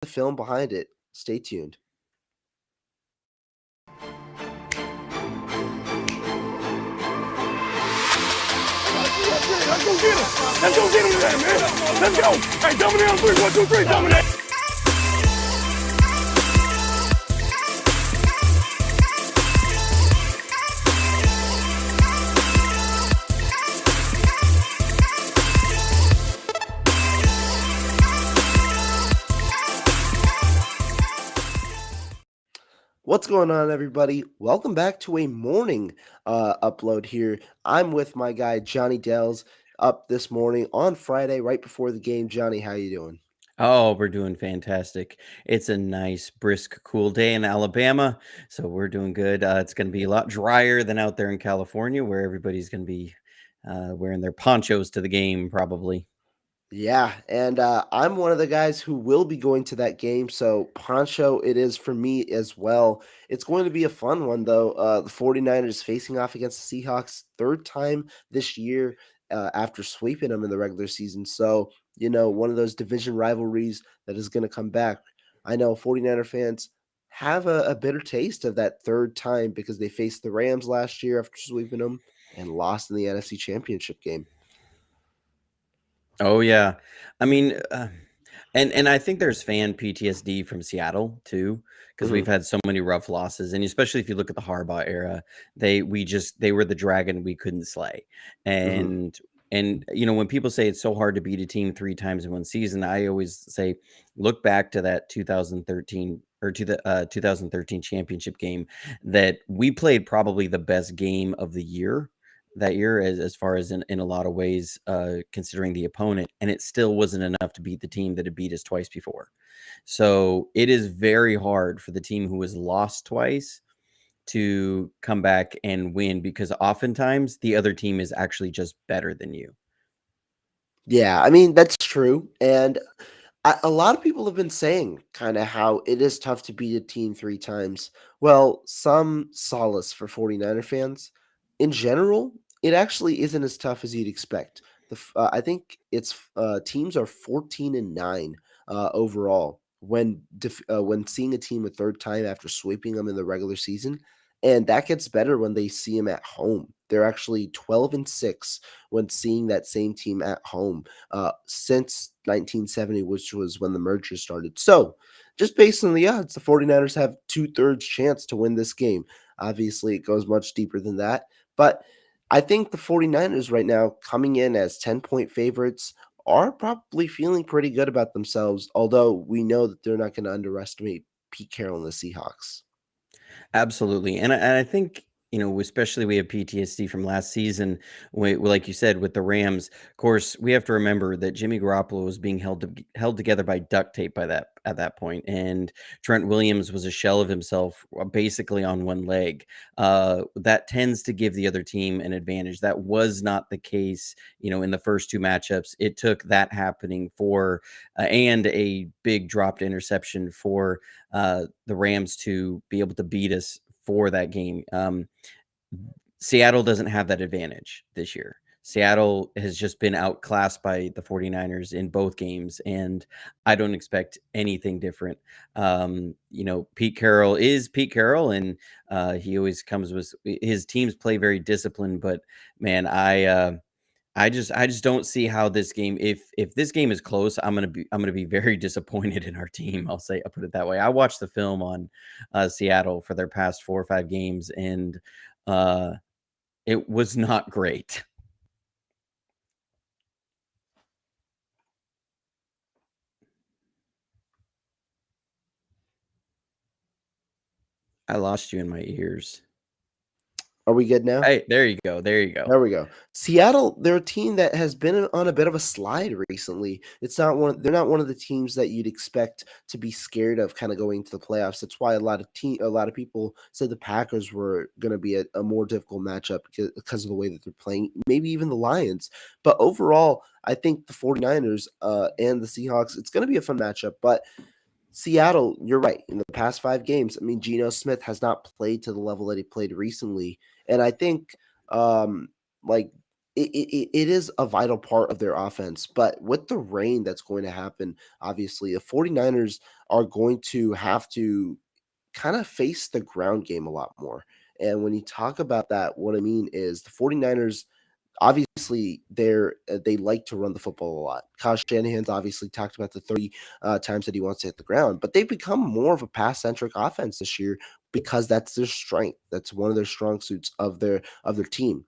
the film behind it. Stay tuned. Let's go get him. Let's go get him today, man. Let's go. Hey, dominate on 3. 1, 2, 3, dominate. What's going on, everybody? Welcome back to a morning upload here. I'm with my guy Jonnydels up this morning on Friday, right before the game. Johnny, how you doing? Oh, we're doing fantastic. It's a nice, brisk, cool day in Alabama, so we're doing good. It's going to be a lot drier than out there in California, where everybody's going to be wearing their ponchos to the game, probably. Yeah, and I'm one of the guys who will be going to that game, so poncho it is for me as well. It's going to be a fun one, though. The 49ers facing off against the Seahawks, third time this year after sweeping them in the regular season. So, one of those division rivalries that is going to come back. I know 49er fans have a bitter taste of that third time because they faced the Rams last year after sweeping them and lost in the NFC Championship game. Oh yeah, I mean, and I think there's fan PTSD from Seattle too, because we've had so many rough losses, and especially if you look at the Harbaugh era, they were the dragon we couldn't slay, Hmm. and when people say it's so hard to beat a team 3 times in one season, I always say look back to that 2013 or to the 2013 championship game that we played probably the best game of the year that year as far as in a lot of ways, considering the opponent, and it still wasn't enough to beat the team that had beat us twice before. So it is very hard for the team who has lost twice to come back and win because oftentimes the other team is actually just better than you. Yeah, I mean, that's true. And a lot of people have been saying kind of how it is tough to beat a team three times. Well, some solace for 49er fans. In general, it actually isn't as tough as you'd expect. I think it's teams are 14-9 overall when seeing a team a third time after sweeping them in the regular season, and that gets better when they see them at home. They're actually 12-6 when seeing that same team at home since 1970, which was when the merger started. So, just based on the odds, the 49ers have 2/3 chance to win this game. Obviously, it goes much deeper than that. But I think the 49ers right now, coming in as 10-point favorites, are probably feeling pretty good about themselves, although we know that they're not going to underestimate Pete Carroll and the Seahawks. Absolutely, and I think especially we have PTSD from last season, like you said with the Rams. Of course, we have to remember that Jimmy Garoppolo was being held together by duct tape by that at that point, and Trent Williams was a shell of himself, basically on one leg. That tends to give the other team an advantage. That was not the case, in the first two matchups. It took that happening for and a big dropped interception for the Rams to be able to beat us for that game. Seattle doesn't have that advantage this year. Seattle has just been outclassed by the 49ers in both games, and I don't expect anything different. Pete Carroll is Pete Carroll, and he always comes with his teams play very disciplined. But man, I just don't see how this game, if this game is close, I'm gonna be very disappointed in our team. I'll put it that way. I watched the film on Seattle for their past 4 or 5 games, and uh, it was not great. I lost you in my ears. Are we good now? Hey, there you go. There you go. There we go. Seattle, they're a team that has been on a bit of a slide recently. They're not one of the teams that you'd expect to be scared of kind of going to the playoffs. That's why a lot of people said the Packers were going to be a more difficult matchup because of the way that they're playing, maybe even the Lions. But overall, I think the 49ers and the Seahawks, it's going to be a fun matchup, but Seattle, you're right. In the past 5 games, I mean, Geno Smith has not played to the level that he played recently, and I think, um, like it is a vital part of their offense. But with the rain that's going to happen, obviously, the 49ers are going to have to kind of face the ground game a lot more. And when you talk about that, what I mean is the 49ers obviously they like to run the football a lot. Kyle Shanahan's obviously talked about the 30 times that he wants to hit the ground, but they've become more of a pass centric offense this year because that's their strength. That's one of their strong suits of their team.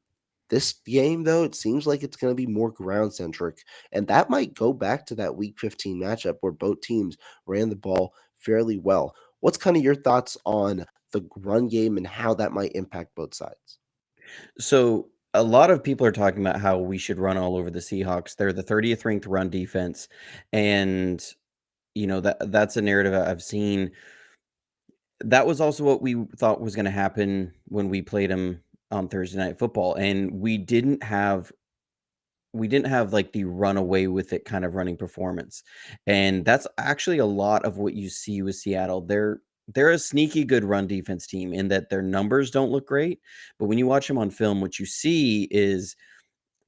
This game, though, it seems like it's going to be more ground centric, and that might go back to that Week 15 matchup where both teams ran the ball fairly well. What's kind of your thoughts on the run game and how that might impact both sides? So a lot of people are talking about how we should run all over the Seahawks. They're the 30th ranked run defense, and that's a narrative I've seen. That was also what we thought was going to happen when we played them on Thursday Night Football, and we didn't have like the run away with it kind of running performance. And that's actually a lot of what you see with Seattle. They're a sneaky good run defense team in that their numbers don't look great, but when you watch them on film, what you see is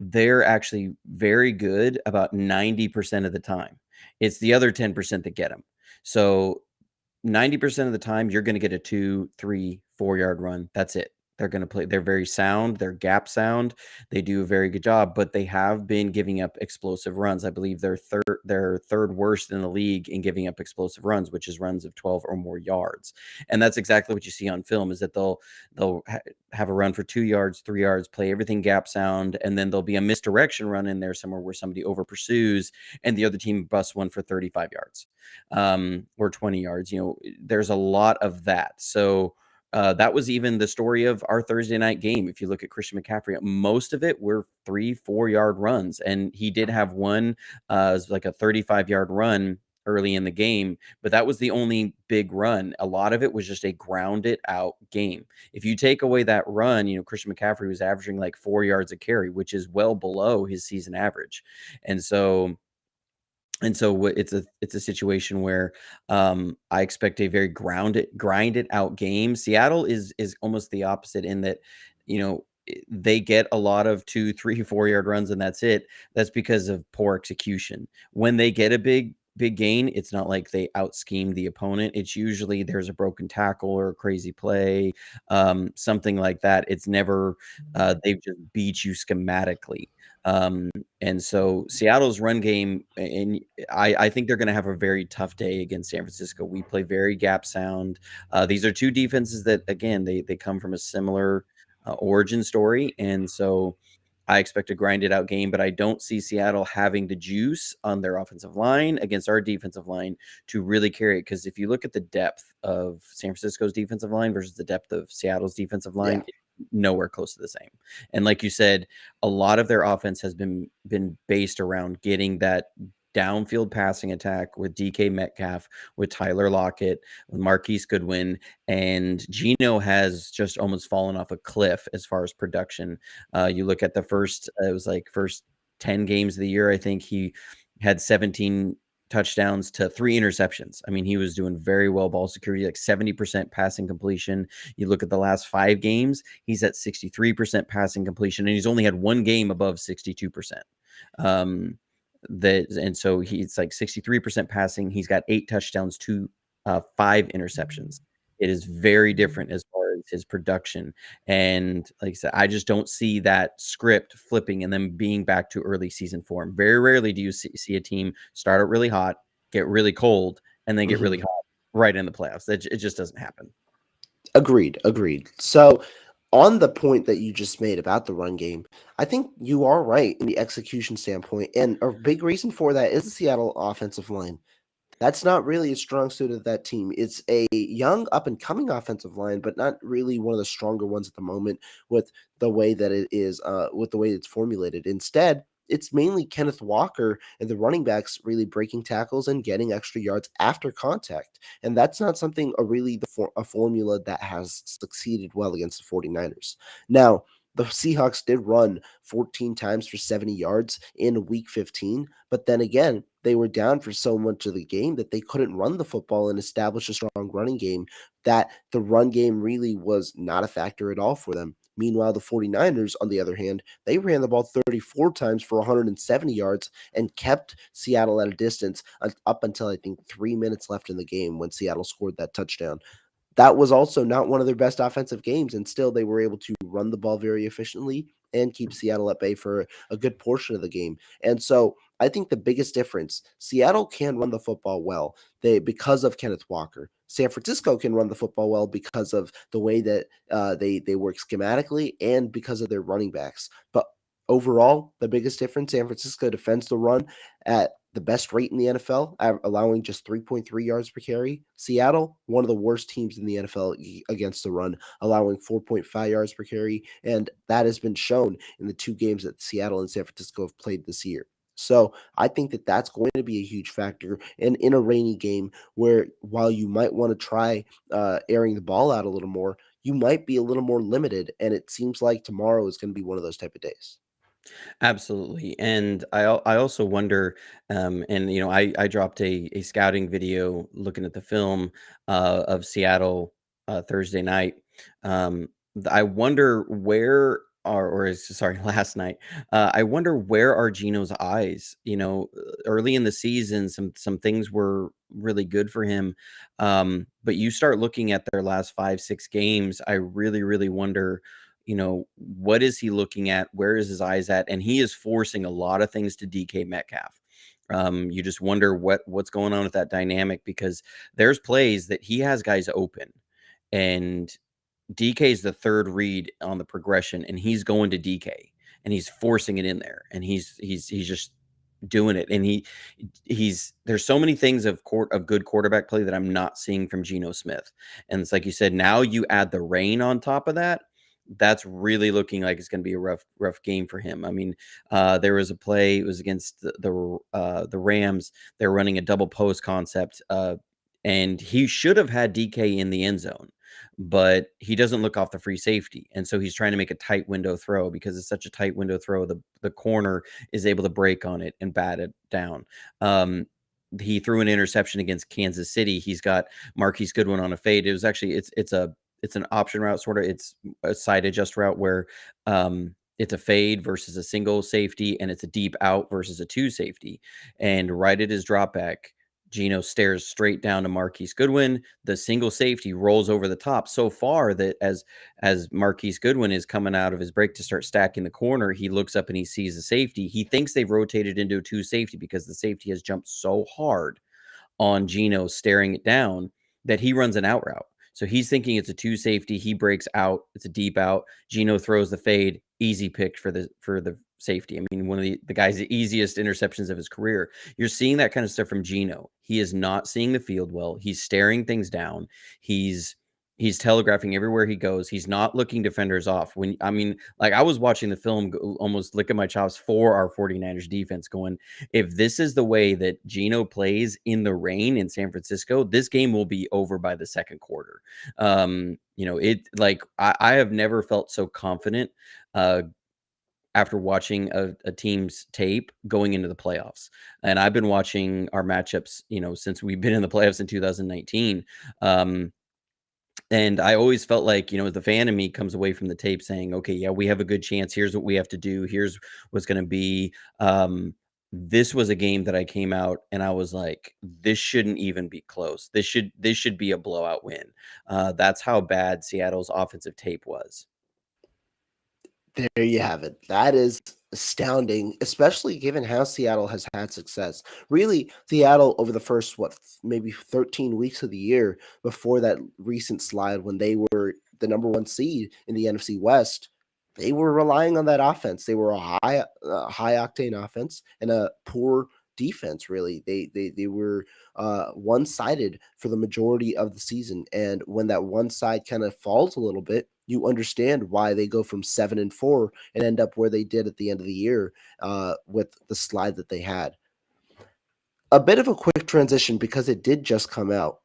they're actually very good about 90% of the time. It's the other 10% that get them. So 90% of the time, you're going to get a 2, 3, 4 yard run. That's it. They're going to play. They're very sound. They're gap sound. They do a very good job, but they have been giving up explosive runs. I believe they're third worst in the league in giving up explosive runs, which is runs of 12 or more yards. And that's exactly what you see on film is that they'll have a run for 2 yards, 3 yards, play everything gap sound, and then there'll be a misdirection run in there somewhere where somebody over pursues and the other team busts one for 35 yards or 20 yards. There's a lot of that. So that was even the story of our Thursday night game. If you look at Christian McCaffrey, most of it were 3, 4 yard runs. And he did have one, like a 35-yard run early in the game, but that was the only big run. A lot of it was just a grounded out game. If you take away that run, Christian McCaffrey was averaging like 4 yards a carry, which is well below his season average. And so it's a situation where I expect a very grinded out game. Seattle is almost the opposite in that they get a lot of 2, 3, 4 yard runs and that's it. That's because of poor execution. When they get a big gain, it's not like they out scheme the opponent. It's usually there's a broken tackle or a crazy play, something like that. It's never they've just beat you schematically. Um, and so Seattle's run game, and I think they're going to have a very tough day against San Francisco. We play very gap sound. These are two defenses that, again, they come from a similar origin story, and so I expect a grinded out game. But I don't see Seattle having the juice on their offensive line against our defensive line to really carry it. Because if you look at the depth of San Francisco's defensive line versus the depth of Seattle's defensive line, Yeah. it's nowhere close to the same. And like you said, a lot of their offense has been based around getting that downfield passing attack with DK Metcalf, with Tyler Lockett, with Marquise Goodwin, and Geno has just almost fallen off a cliff as far as production. You look at the it was like first 10 games of the year, I think he had 17 touchdowns to 3 interceptions. I mean, he was doing very well ball security, like 70% passing completion. You look at the last 5 games, he's at 63% passing completion, and he's only had one game above 62%. And so he's like 63% passing. He's got 8 touchdowns to 5 interceptions. It is very different as far as his production. And like I said, I just don't see that script flipping and them being back to early season form. Very rarely do you see a team start out really hot, get really cold, and then get really Mhm. hot right in the playoffs. It just doesn't happen. Agreed, agreed. So, on the point that you just made about the run game, I think you are right in the execution standpoint, and a big reason for that is the Seattle offensive line. That's not really a strong suit of that team. It's a young, up and coming offensive line, but not really one of the stronger ones at the moment with the way that it is, with the way it's formulated. Instead, it's mainly Kenneth Walker and the running backs really breaking tackles and getting extra yards after contact. And that's not something a formula that has succeeded well against the 49ers. Now, the Seahawks did run 14 times for 70 yards in week 15, but then again, they were down for so much of the game that they couldn't run the football and establish a strong running game, that the run game really was not a factor at all for them. Meanwhile, the 49ers, on the other hand, they ran the ball 34 times for 170 yards and kept Seattle at a distance up until I think 3 minutes left in the game when Seattle scored that touchdown. That was also not one of their best offensive games, and still they were able to run the ball very efficiently and keep Seattle at bay for a good portion of the game. And so I think the biggest difference, Seattle can run the football well. Because of Kenneth Walker. San Francisco can run the football well because of the way that they work schematically and because of their running backs. But overall, the biggest difference, San Francisco defends the run at the best rate in the NFL, allowing just 3.3 yards per carry. Seattle, one of the worst teams in the NFL against the run, allowing 4.5 yards per carry. And that has been shown in the two games that Seattle and San Francisco have played this year. So I think that that's going to be a huge factor. And in a rainy game where while you might want to try airing the ball out a little more, you might be a little more limited. And it seems like tomorrow is going to be one of those type of days. Absolutely, and I also wonder, and I dropped a scouting video looking at the film of Seattle Thursday night. I wonder where sorry, last night. I wonder where are Geno's eyes? Early in the season, some things were really good for him, but you start looking at their last 5, 6 games. I really, really wonder what is he looking at? Where is his eyes at? And he is forcing a lot of things to DK Metcalf. You just wonder what's going on with that dynamic, because there's plays that he has guys open, and DK is the third read on the progression, and he's going to DK and he's forcing it in there, and he's just doing it. And he's there's so many things of good quarterback play that I'm not seeing from Geno Smith. And it's like you said, now you add the rain on top of that. That's really looking like it's going to be a rough game for him. I mean, there was a play, it was against the Rams. They're running a double post concept, and he should have had DK in the end zone, but he doesn't look off the free safety, and so he's trying to make a tight window throw. Because it's such a tight window throw, the corner is able to break on it and bat it down. He threw an interception against Kansas City. He's got Marquise Goodwin on a fade. It was actually it's an option route, sort of. It's a side adjust route where it's a fade versus a single safety, and it's a deep out versus a two safety. And right at his drop back, Geno stares straight down to Marquise Goodwin. The single safety rolls over the top so far that as Marquise Goodwin is coming out of his break to start stacking the corner, he looks up and he sees the safety. He thinks they've rotated into a two safety because the safety has jumped so hard on Geno staring it down that he runs an out route. So he's thinking it's a two safety. He breaks out. It's a deep out. Geno throws the fade. Easy pick for the safety. I mean, one of the guy's easiest interceptions of his career. You're seeing that kind of stuff from Geno. He is not seeing the field well. He's staring things down. He's telegraphing everywhere he goes. He's not looking defenders off. I was watching the film, almost licking my chops for our 49ers defense, going, if this is the way that Geno plays in the rain in San Francisco, this game will be over by the second quarter. I have never felt so confident after watching a team's tape going into the playoffs. And I've been watching our matchups, since we've been in the playoffs in 2019. And I always felt like, the fan in me comes away from the tape saying, okay, yeah, we have a good chance. Here's what we have to do. Here's what's going to be. This was a game that I came out and I was like, this shouldn't even be close. This should be a blowout win. That's how bad Seattle's offensive tape was. There you have it. That is astounding, especially given how Seattle has had success. Really, Seattle over the first, maybe 13 weeks of the year before that recent slide when they were the number one seed in the NFC West, they were relying on that offense. They were a high octane offense and a poor defense. Really, they were one sided for the majority of the season. And when that one side kind of falls a little bit, you understand why they go from 7-4 and end up where they did at the end of the year with the slide that they had. A bit of a quick transition because it did just come out.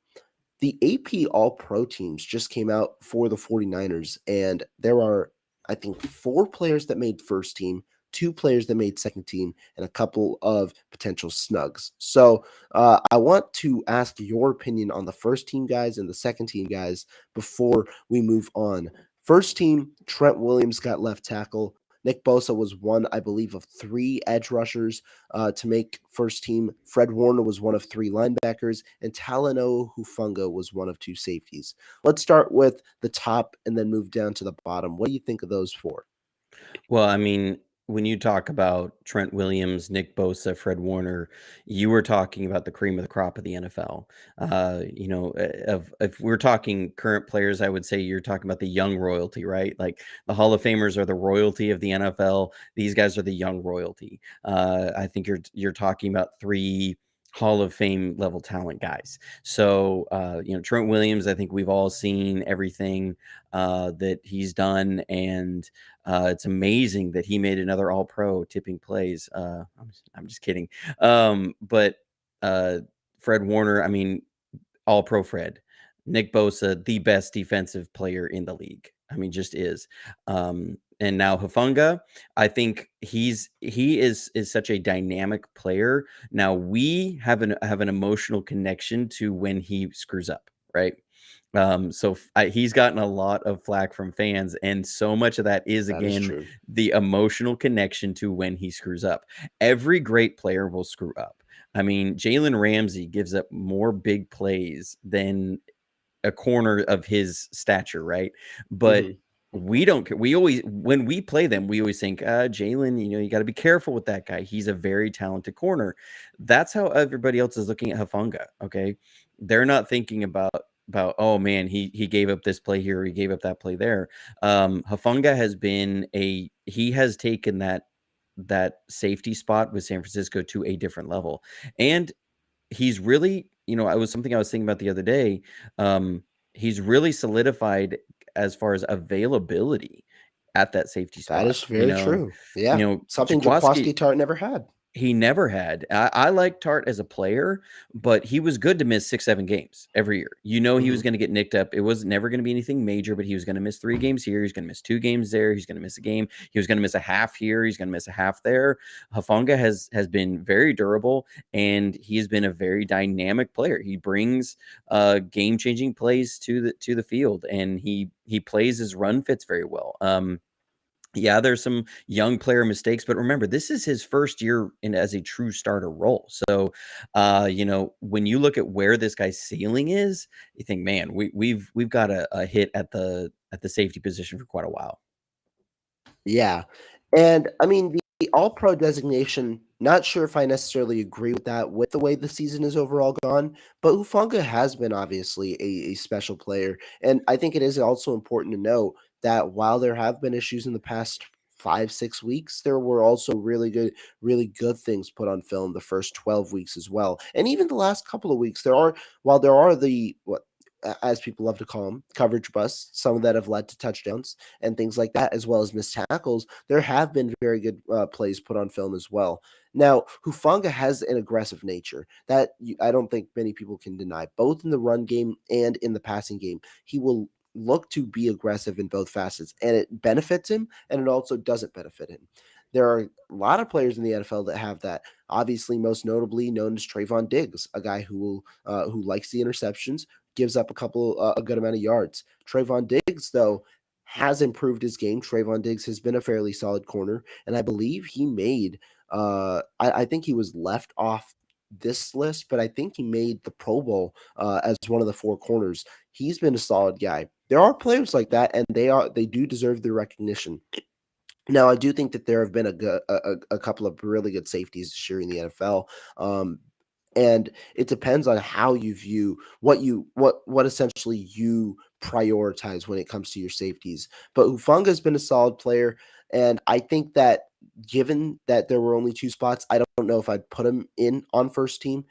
The AP All-Pro teams just came out for the 49ers, and there are, I think, 4 players that made first team, 2 players that made second team, and a couple of potential snugs. So I want to ask your opinion on the first team guys and the second team guys before we move on First team, Trent Williams got left tackle. Nick Bosa was one, I believe, of three edge rushers to make first team. Fred Warner was one of three linebackers, and Talanoa Hufanga was one of two safeties. Let's start with the top and then move down to the bottom. What do you think of those four? Well, I mean, when you talk about Trent Williams, Nick Bosa, Fred Warner, you were talking about the cream of the crop of the NFL. Of if we're talking current players, I would say you're talking about the young royalty, right? Like the Hall of Famers are the royalty of the NFL. These guys are the young royalty. I think you're talking about three Hall of Fame level talent guys. So, Trent Williams, I think we've all seen everything that he's done, and it's amazing that he made another All-Pro tipping plays. I'm just kidding. But Fred Warner, I mean, All-Pro Fred. Nick Bosa, the best defensive player in the league. I mean, just is. And now Hufanga, I think he is such a dynamic player. Now we have an emotional connection to when he screws up, right? He's gotten a lot of flack from fans, and so much of that is, That is again, true. the emotional connection to when he screws up. Every great player will screw up. I mean, Jalen Ramsey gives up more big plays than a corner of his stature, right? But Mhm. we don't care. We always, when we play them, we always think, Jalen, you got to be careful with that guy. He's a very talented corner. That's how everybody else is looking at Hufanga. Okay. They're not thinking about, oh man, he gave up this play here, he gave up that play there. Hufanga he has taken that safety spot with San Francisco to a different level. And he's really, I was something I was thinking about the other day. He's really solidified as far as availability at that safety That spot. is very true. Yeah. Something Jaquaski, Jaquaski Tart never had. he never had. I like Tart as a player, but he was good to miss 6, 7 games every year. He was Mhm. going to get nicked up. It was never going to be anything major, but he was going to miss 3 games here. He's going to miss 2 games there. He's going to miss a game. He was going to miss a half here. He's going to miss a half there. Hafanga has been very durable, and he has been a very dynamic player. He brings game-changing plays to the field, and he plays his run fits very well. Yeah, there's some young player mistakes, but remember, this is his first year in as a true starter role. So, when you look at where this guy's ceiling is, you think, man, we've got a hit at the safety position for quite a while. Yeah. And I mean, the All Pro designation, not sure if I necessarily agree with that with the way the season is overall gone, but Hufanga has been obviously a special player. And I think it is also important to note that while there have been issues in the past 5, 6 weeks, there were also really good things put on film the first 12 weeks as well. And even the last couple of weeks, while there are the what as people love to call them, coverage busts, some that have led to touchdowns and things like that, as well as missed tackles, there have been very good plays put on film as well. Now, Hufanga has an aggressive nature that I don't think many people can deny, both in the run game and in the passing game. He will look to be aggressive in both facets, and it benefits him, and it also doesn't benefit him. There are a lot of players in the NFL that have that. Obviously, most notably known as Trayvon Diggs, a guy who likes the interceptions, gives up a good amount of yards. Trayvon Diggs, though, has improved his game. Trayvon Diggs has been a fairly solid corner, and I believe he made. I think he was left off this list, but I think he made the Pro Bowl as one of the four corners. He's been a solid guy. There are players like that, and they do deserve the recognition. Now, I do think that there have been a couple of really good safeties this year in the NFL. And it depends on how you view what essentially you prioritize when it comes to your safeties. But Ufanga's been a solid player, and I think that given that there were only two spots, I don't know if I'd put him in on first team,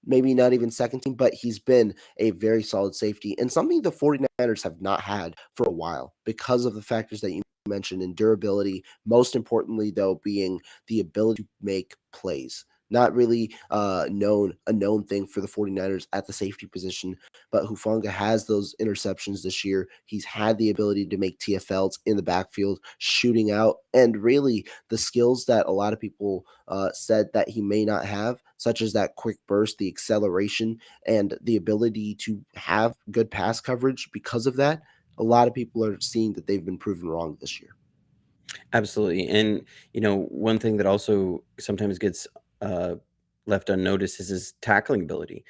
maybe not even second team, but he's been a very solid safety and something the 49ers have not had for a while because of the factors that you mentioned in durability. Most importantly, though, being the ability to make plays. Not really a known thing for the 49ers at the safety position, but Hufanga has those interceptions this year. He's had the ability to make TFLs in the backfield, shooting out, and really the skills that a lot of people said that he may not have, such as that quick burst, the acceleration, and the ability to have good pass coverage because of that. a lot of people are seeing that they've been proven wrong this year. Absolutely. And, one thing that also sometimes gets uh, left unnoticed is his tackling ability.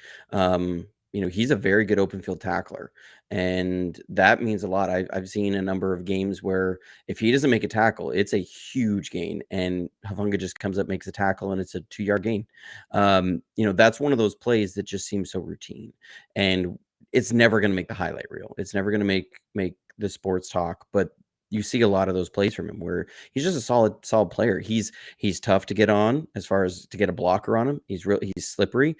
He's a very good open field tackler, and that means a lot. I've seen a number of games where if he doesn't make a tackle, it's a huge gain, and Hafunga just comes up, makes a tackle, and it's a 2 yard gain. That's one of those plays that just seems so routine, and it's never going to make the highlight reel. It's never going to make the sports talk, but you see a lot of those plays from him where he's just a solid player. He's tough to get on as far as to get a blocker on him. He's slippery.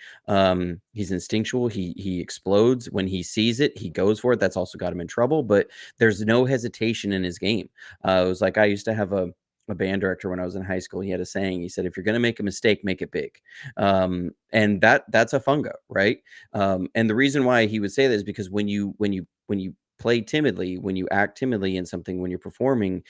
He's instinctual. He explodes when he sees it. He goes for it. That's also got him in trouble. But there's no hesitation in his game. It was like I used to have a band director when I was in high school. He had a saying. He said, "If you're going to make a mistake, make it big." And that's a funga, right? And the reason why he would say that is because when you play timidly, when you act timidly in something, when you're performing,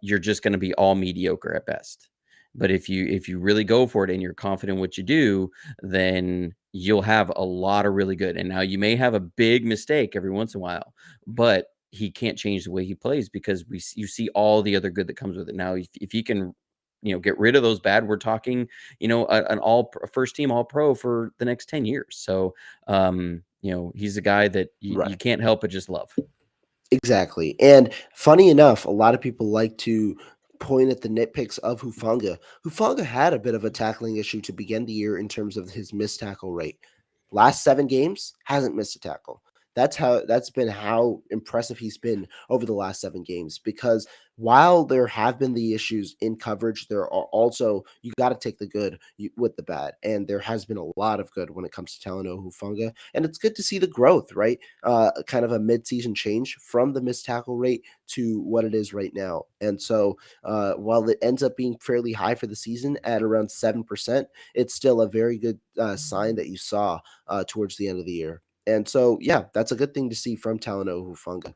you're just going to be all mediocre at best. But if you really go for it and you're confident in what you do, then you'll have a lot of really good. And now you may have a big mistake every once in a while, but he can't change the way he plays because you see all the other good that comes with it. Now, if he can, get rid of those bad, we're talking, a first team all pro for the next 10 years. So, he's a guy that you Right. can't help but just love. Exactly. And funny enough, a lot of people like to point at the nitpicks of Hufanga. Hufanga had a bit of a tackling issue to begin the year in terms of his missed tackle rate. Last 7 games, hasn't missed a tackle. That's been how impressive he's been over the last 7 games. Because while there have been the issues in coverage, there are also you got to take the good with the bad, and there has been a lot of good when it comes to Talanoa Hufanga, and it's good to see the growth, right? Kind of a mid-season change from the missed tackle rate to what it is right now. And so, while it ends up being fairly high for the season at around 7%, it's still a very good sign that you saw towards the end of the year. And so, yeah, that's a good thing to see from Talanoa Hufanga.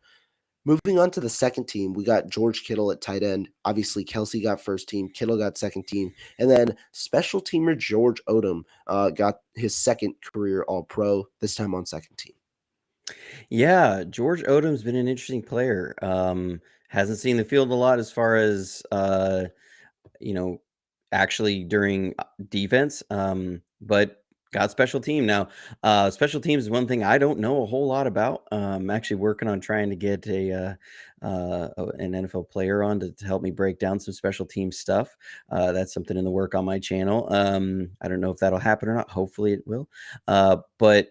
Moving on to the second team, we got George Kittle at tight end. Obviously, Kelsey got first team, Kittle got second team, and then special teamer George Odom got his second career All Pro, this time on second team. Yeah, George Odom's been an interesting player. Hasn't seen the field a lot as far as you know, actually during defense, but got special team. Now, special teams is one thing I don't know a whole lot about. I'm actually working on trying to get an NFL player on to help me break down some special team stuff. That's something in the work on my channel. I don't know if that'll happen or not. Hopefully it will. But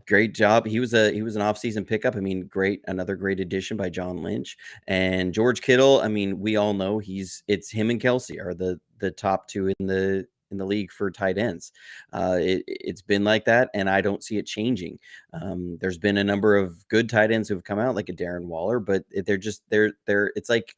great job. He was an offseason pickup. I mean, another great addition by John Lynch. And George Kittle, I mean, we all know it's him and Kelsey are the top two in the league for tight ends. It's been like that, and I don't see it changing. There's been a number of good tight ends who've come out, like a Darren Waller, but they're it's like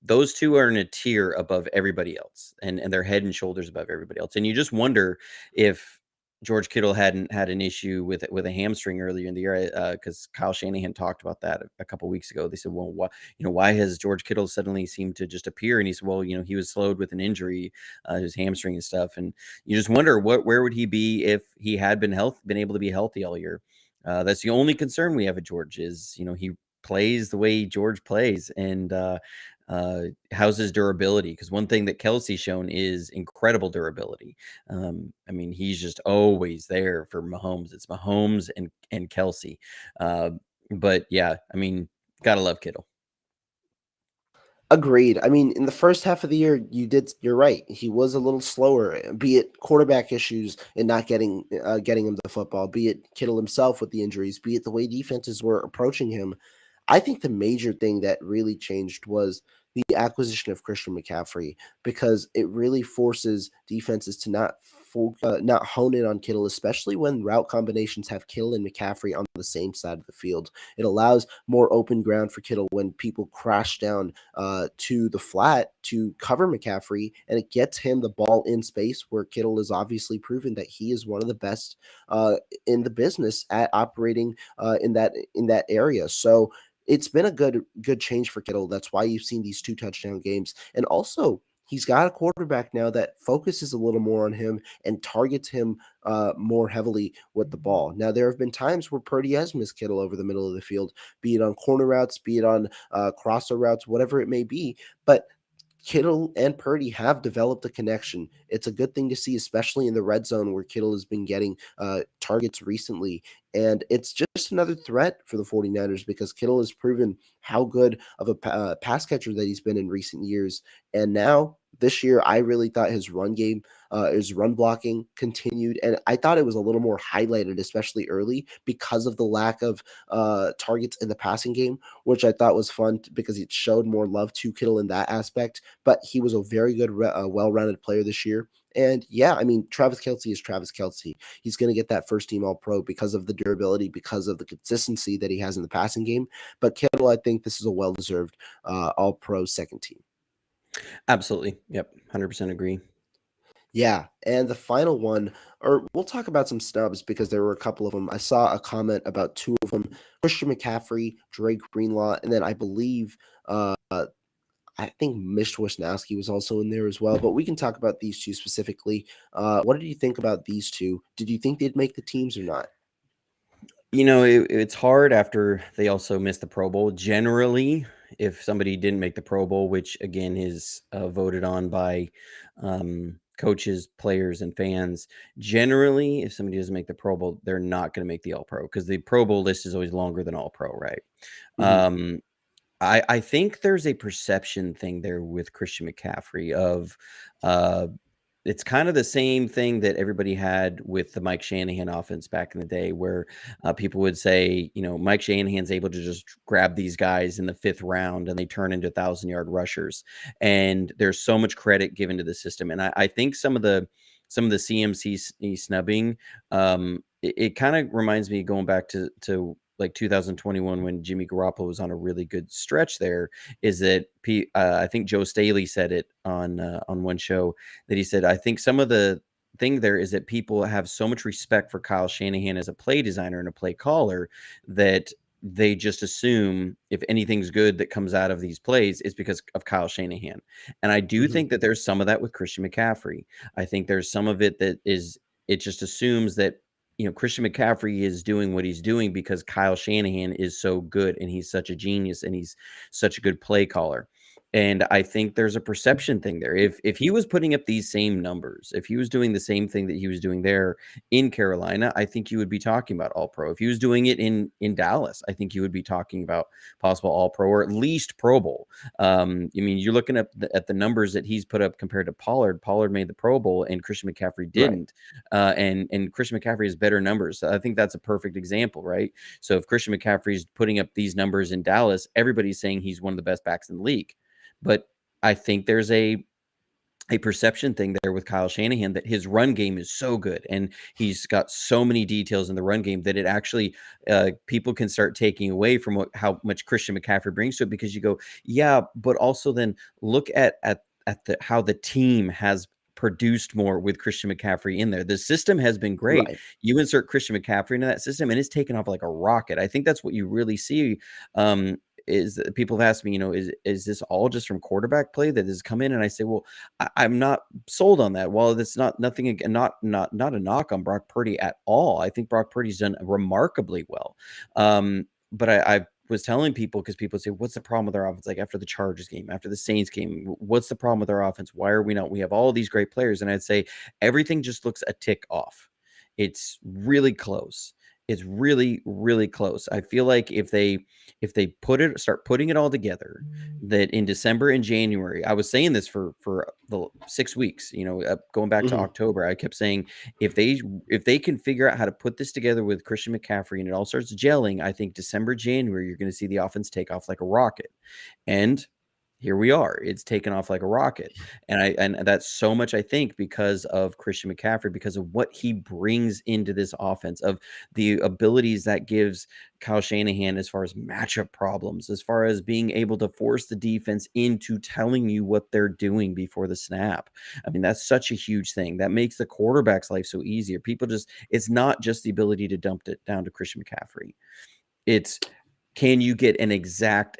those two are in a tier above everybody else, and they're head and shoulders above everybody else. And you just wonder if George Kittle hadn't had an issue with a hamstring earlier in the year, because Kyle Shanahan talked about that a couple weeks ago. They said, "Well, why has George Kittle suddenly seemed to just appear?" And he said, "Well, he was slowed with an injury, his hamstring and stuff." And you just wonder where would he be if he had been able to be healthy all year. That's the only concern we have at George is he plays the way George plays, and how's his durability? Because one thing that Kelsey's shown is incredible durability. I mean, he's just always there for Mahomes. It's Mahomes and Kelsey. But yeah, I mean, gotta love Kittle. Agreed. I mean, in the first half of the year, you're right. He was a little slower, be it quarterback issues and not getting him the football, be it Kittle himself with the injuries, be it the way defenses were approaching him. I think the major thing that really changed was the acquisition of Christian McCaffrey, because it really forces defenses to not hone in on Kittle, especially when route combinations have Kittle and McCaffrey on the same side of the field. It allows more open ground for Kittle when people crash down to the flat to cover McCaffrey, and it gets him the ball in space where Kittle has obviously proven that he is one of the best in the business at operating in that area. So it's been a good change for Kittle. That's why you've seen these 2 touchdown games, and also he's got a quarterback now that focuses a little more on him and targets him more heavily with the ball. Now, there have been times where Purdy has missed Kittle over the middle of the field, be it on corner routes, be it on crosser routes, whatever it may be. But Kittle and Purdy have developed a connection. It's a good thing to see, especially in the red zone where Kittle has been getting targets recently. And it's just another threat for the 49ers because Kittle has proven how good of a pass catcher that he's been in recent years. And now, this year, I really thought his run game, his run blocking continued. And I thought it was a little more highlighted, especially early, because of the lack of targets in the passing game, which I thought was fun because it showed more love to Kittle in that aspect. But he was a very good, well-rounded player this year. And yeah, I mean, Travis Kelce is Travis Kelce. He's going to get that first team All Pro because of the durability, because of the consistency that he has in the passing game. But Kittle, I think this is a well-deserved All Pro second team. Absolutely. Yep. 100% agree. Yeah, and the final one, or we'll talk about some snubs because there were a couple of them. I saw a comment about two of them: Christian McCaffrey, Drake Greenlaw, and then I believe I think Mitch Wisnowski was also in there as well. But we can talk about these two specifically. What did you think about these two? Did you think they'd make the teams or not? It's hard after they also missed the Pro Bowl. Generally, if somebody didn't make the Pro Bowl, which again is voted on by coaches, players, and fans, generally, if somebody doesn't make the Pro Bowl, they're not going to make the All Pro because the Pro Bowl list is always longer than All Pro, right? Mhm. I think there's a perception thing there with Christian McCaffrey of it's kind of the same thing that everybody had with the Mike Shanahan offense back in the day, where people would say, Mike Shanahan's able to just grab these guys in the 5th round and they turn into 1,000-yard rushers. And there's so much credit given to the system. And I think some of the CMC snubbing, it kind of reminds me going back to like 2021 when Jimmy Garoppolo was on a really good stretch there, is that I think Joe Staley said it on one show that he said, I think some of the thing there is that people have so much respect for Kyle Shanahan as a play designer and a play caller that they just assume if anything's good that comes out of these plays is because of Kyle Shanahan. And I do Mhm. think that there's some of that with Christian McCaffrey. I think there's some of it that it just assumes that Christian McCaffrey is doing what he's doing because Kyle Shanahan is so good and he's such a genius and he's such a good play caller. And I think there's a perception thing there. If he was putting up these same numbers, if he was doing the same thing that he was doing there in Carolina, I think you would be talking about All Pro. If he was doing it in Dallas, I think you would be talking about possible All Pro or at least Pro Bowl. I mean, you're looking at the numbers that he's put up compared to Pollard. Pollard made the Pro Bowl and Christian McCaffrey Right. didn't. And Christian McCaffrey has better numbers. So I think that's a perfect example, right? So if Christian McCaffrey is putting up these numbers in Dallas, everybody's saying he's one of the best backs in the league. But I think there's a perception thing there with Kyle Shanahan that his run game is so good and he's got so many details in the run game that it actually people can start taking away from how much Christian McCaffrey brings to it, because you go, yeah, but also then look at how the team has produced more with Christian McCaffrey in there. The system has been great. Right. You insert Christian McCaffrey into that system and it's taken off like a rocket. I think that's what you really see. Is that people have asked me, is this all just from quarterback play that has come in? And I say, well, I'm not sold on that. While it's not not a knock on Brock Purdy at all. I think Brock Purdy's done remarkably well. But I was telling people, because people say, what's the problem with our offense? Like after the Chargers game, after the Saints game, what's the problem with our offense? Why are we not? We have all these great players. And I'd say everything just looks a tick off. It's really close. It's really, really close. I feel like if they start putting it all together, that in December and January, I was saying this for the 6 weeks, going back to Mhm. October, I kept saying if they can figure out how to put this together with Christian McCaffrey and it all starts gelling, I think December, January, you're going to see the offense take off like a rocket. And here we are. It's taken off like a rocket. And that's so much, I think, because of Christian McCaffrey, because of what he brings into this offense, of the abilities that gives Kyle Shanahan as far as matchup problems, as far as being able to force the defense into telling you what they're doing before the snap. I mean, that's such a huge thing. That makes the quarterback's life so easier. It's not just the ability to dump it down to Christian McCaffrey. It's, can you get an exact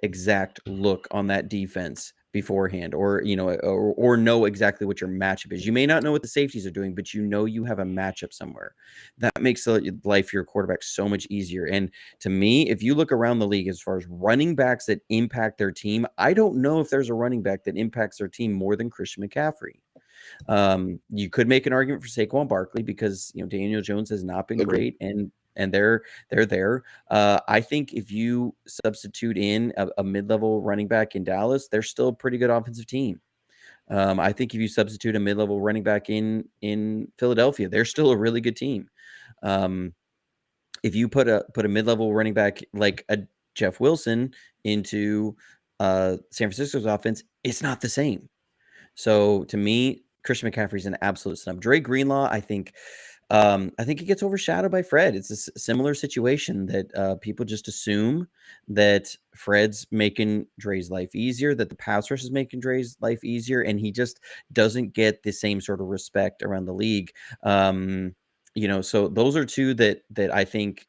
look on that defense beforehand, or or know exactly what your matchup is. You may not know what the safeties are doing, but you have a matchup somewhere. That makes life for your quarterback so much easier. And to me, if you look around the league as far as running backs that impact their team, I don't know if there's a running back that impacts their team more than Christian McCaffrey. You could make an argument for Saquon Barkley because Daniel Jones has not been Agree. great, and they're there. I think if you substitute in a mid-level running back in Dallas, they're still a pretty good offensive team. I think if you substitute a mid-level running back in Philadelphia, they're still a really good team. If you put a mid-level running back like a Jeff Wilson into San Francisco's offense, it's not the same. So to me, Christian McCaffrey's an absolute snub. Dre Greenlaw, I think he gets overshadowed by Fred. It's a similar situation that people just assume that Fred's making Dre's life easier, that the pass rush is making Dre's life easier, and he just doesn't get the same sort of respect around the league. So those are two that I think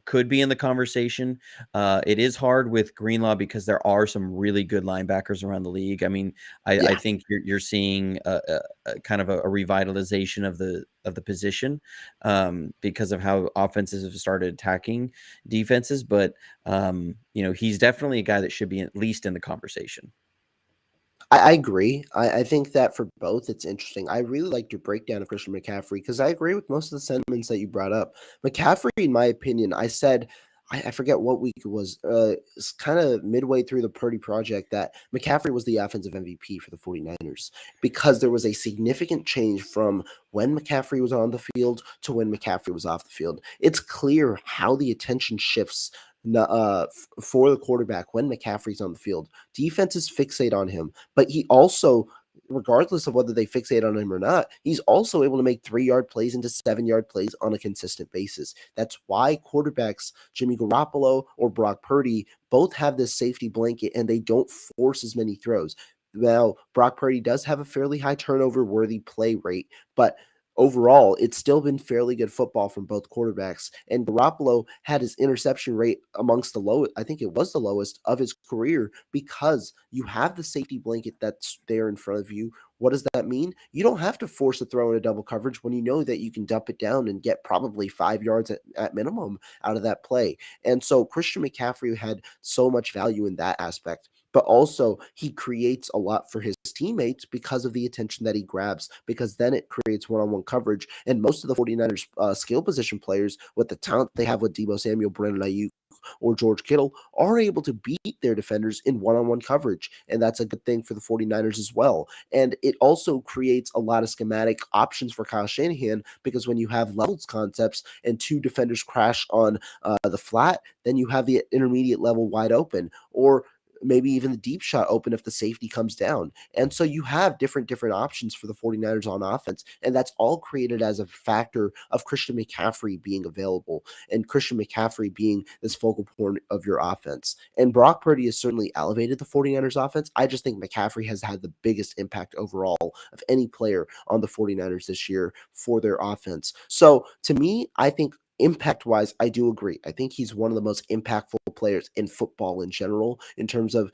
could be in the conversation. It is hard with Greenlaw because there are some really good linebackers around the league. I mean, I Yeah. think you're seeing a kind of a revitalization of the position because of how offenses have started attacking defenses. But he's definitely a guy that should be at least in the conversation. I agree. I think that for both, it's interesting. I really liked your breakdown of Christian McCaffrey because I agree with most of the sentiments that you brought up. McCaffrey, in my opinion, I said, I forget what week it was. It's kind of midway through the Purdy project that McCaffrey was the offensive MVP for the 49ers because there was a significant change from when McCaffrey was on the field to when McCaffrey was off the field. It's clear how the attention shifts for the quarterback when McCaffrey's on the field. Defenses fixate on him, but he also, regardless of whether they fixate on him or not, he's also able to make 3-yard plays into 7-yard plays on a consistent basis. That's why quarterbacks, Jimmy Garoppolo or Brock Purdy, both have this safety blanket and they don't force as many throws. Now, Brock Purdy does have a fairly high turnover worthy play rate, but overall, it's still been fairly good football from both quarterbacks. And Garoppolo had his interception rate amongst the lowest, I think it was the lowest of his career because you have the safety blanket that's there in front of you. What does that mean? You don't have to force a throw in a double coverage when you know that you can dump it down and get probably 5 yards at minimum out of that play. And so Christian McCaffrey had so much value in that aspect. But also, he creates a lot for his teammates because of the attention that he grabs, because then it creates one-on-one coverage. And most of the 49ers skill position players, with the talent they have with Deebo Samuel, Brandon Ayuk, or George Kittle, are able to beat their defenders in one-on-one coverage. And that's a good thing for the 49ers as well. And it also creates a lot of schematic options for Kyle Shanahan because when you have levels concepts and two defenders crash on the flat, then you have the intermediate level wide open, or maybe even the deep shot open if the safety comes down. And so you have different options for the 49ers on offense. And that's all created as a factor of Christian McCaffrey being available and Christian McCaffrey being this focal point of your offense. And Brock Purdy has certainly elevated the 49ers offense. I just think McCaffrey has had the biggest impact overall of any player on the 49ers this year for their offense. So to me, I think impact wise, I do agree. I think he's one of the most impactful players in football in general in terms of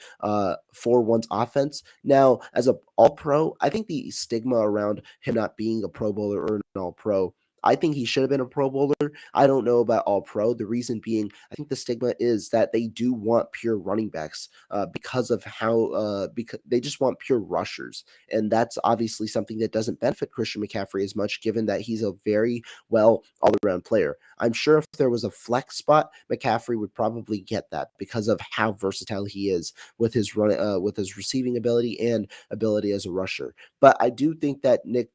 for one's offense. Now, as a all pro, I think the stigma around him not being a pro bowler or an all pro, I think he should have been a pro bowler. I don't know about all pro. The reason being, I think the stigma is that they do want pure running backs because of how because they just want pure rushers, and that's obviously something that doesn't benefit Christian McCaffrey as much, given that he's a very well all around player. I'm sure if there was a flex spot, McCaffrey would probably get that because of how versatile he is with his receiving ability and ability as a rusher. But I do think that Nick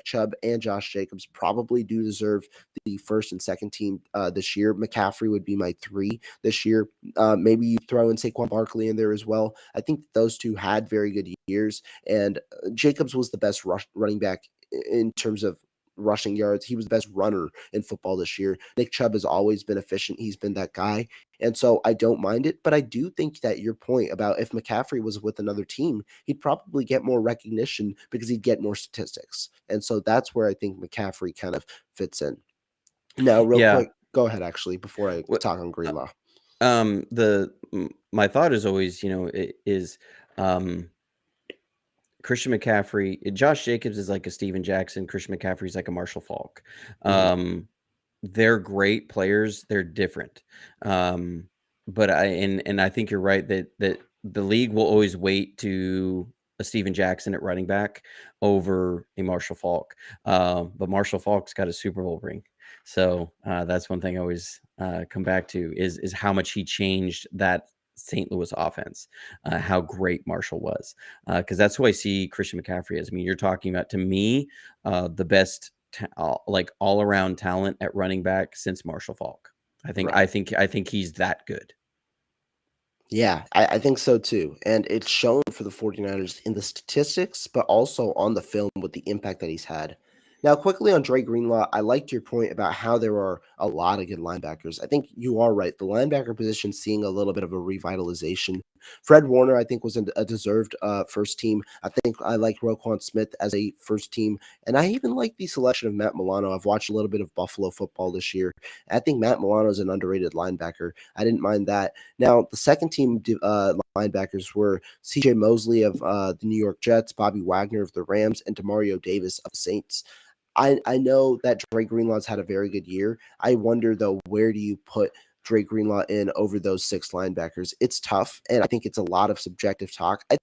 Chubb and Josh Jacobs probably do deserve the first and second team this year. McCaffrey would be my 3 this year. Maybe you throw in Saquon Barkley in there as well. I think those two had very good years, and Jacobs was the best running back in terms of rushing yards. He was the best runner in football this year. Nick Chubb has always been efficient. He's been that guy. And so I don't mind it, but I do think that your point about if McCaffrey was with another team, he'd probably get more recognition because he'd get more statistics. And so that's where I think McCaffrey kind of fits in. Now, real Yeah. quick, go ahead actually before I What talk on Greenlaw. my thought is always, is um Christian McCaffrey, Josh Jacobs is like a Steven Jackson. Christian McCaffrey is like a Marshall Faulk. Mhm. They're great players. They're different. Um, but I think you're right that the league will always wait to a Steven Jackson at running back over a Marshall Faulk. But Marshall Faulk's got a Super Bowl ring. So that's one thing I always come back to is how much he changed that St. Louis offense, how great Marshall was. Because that's who I see Christian McCaffrey as. I mean, you're talking about, to me, the best like all around talent at running back since Marshall Faulk. Right. I think he's that good. Yeah, I think so too. And it's shown for the 49ers in the statistics, but also on the film with the impact that he's had. Now, quickly on Dre Greenlaw, I liked your point about how there are a lot of good linebackers. I think you are right. The linebacker position seeing a little bit of a revitalization. Fred Warner, I think, was a deserved first team. I think I like Roquan Smith as a first team. And I even like the selection of Matt Milano. I've watched a little bit of Buffalo football this year. I think Matt Milano is an underrated linebacker. I didn't mind that. Now, the second team linebackers were C.J. Mosley of the New York Jets, Bobby Wagner of the Rams, and Demario Davis of the Saints. I know that Drake Greenlaw's had a very good year. I wonder, though, where do you put Drake Greenlaw in over those six linebackers? It's tough, and I think it's a lot of subjective talk. I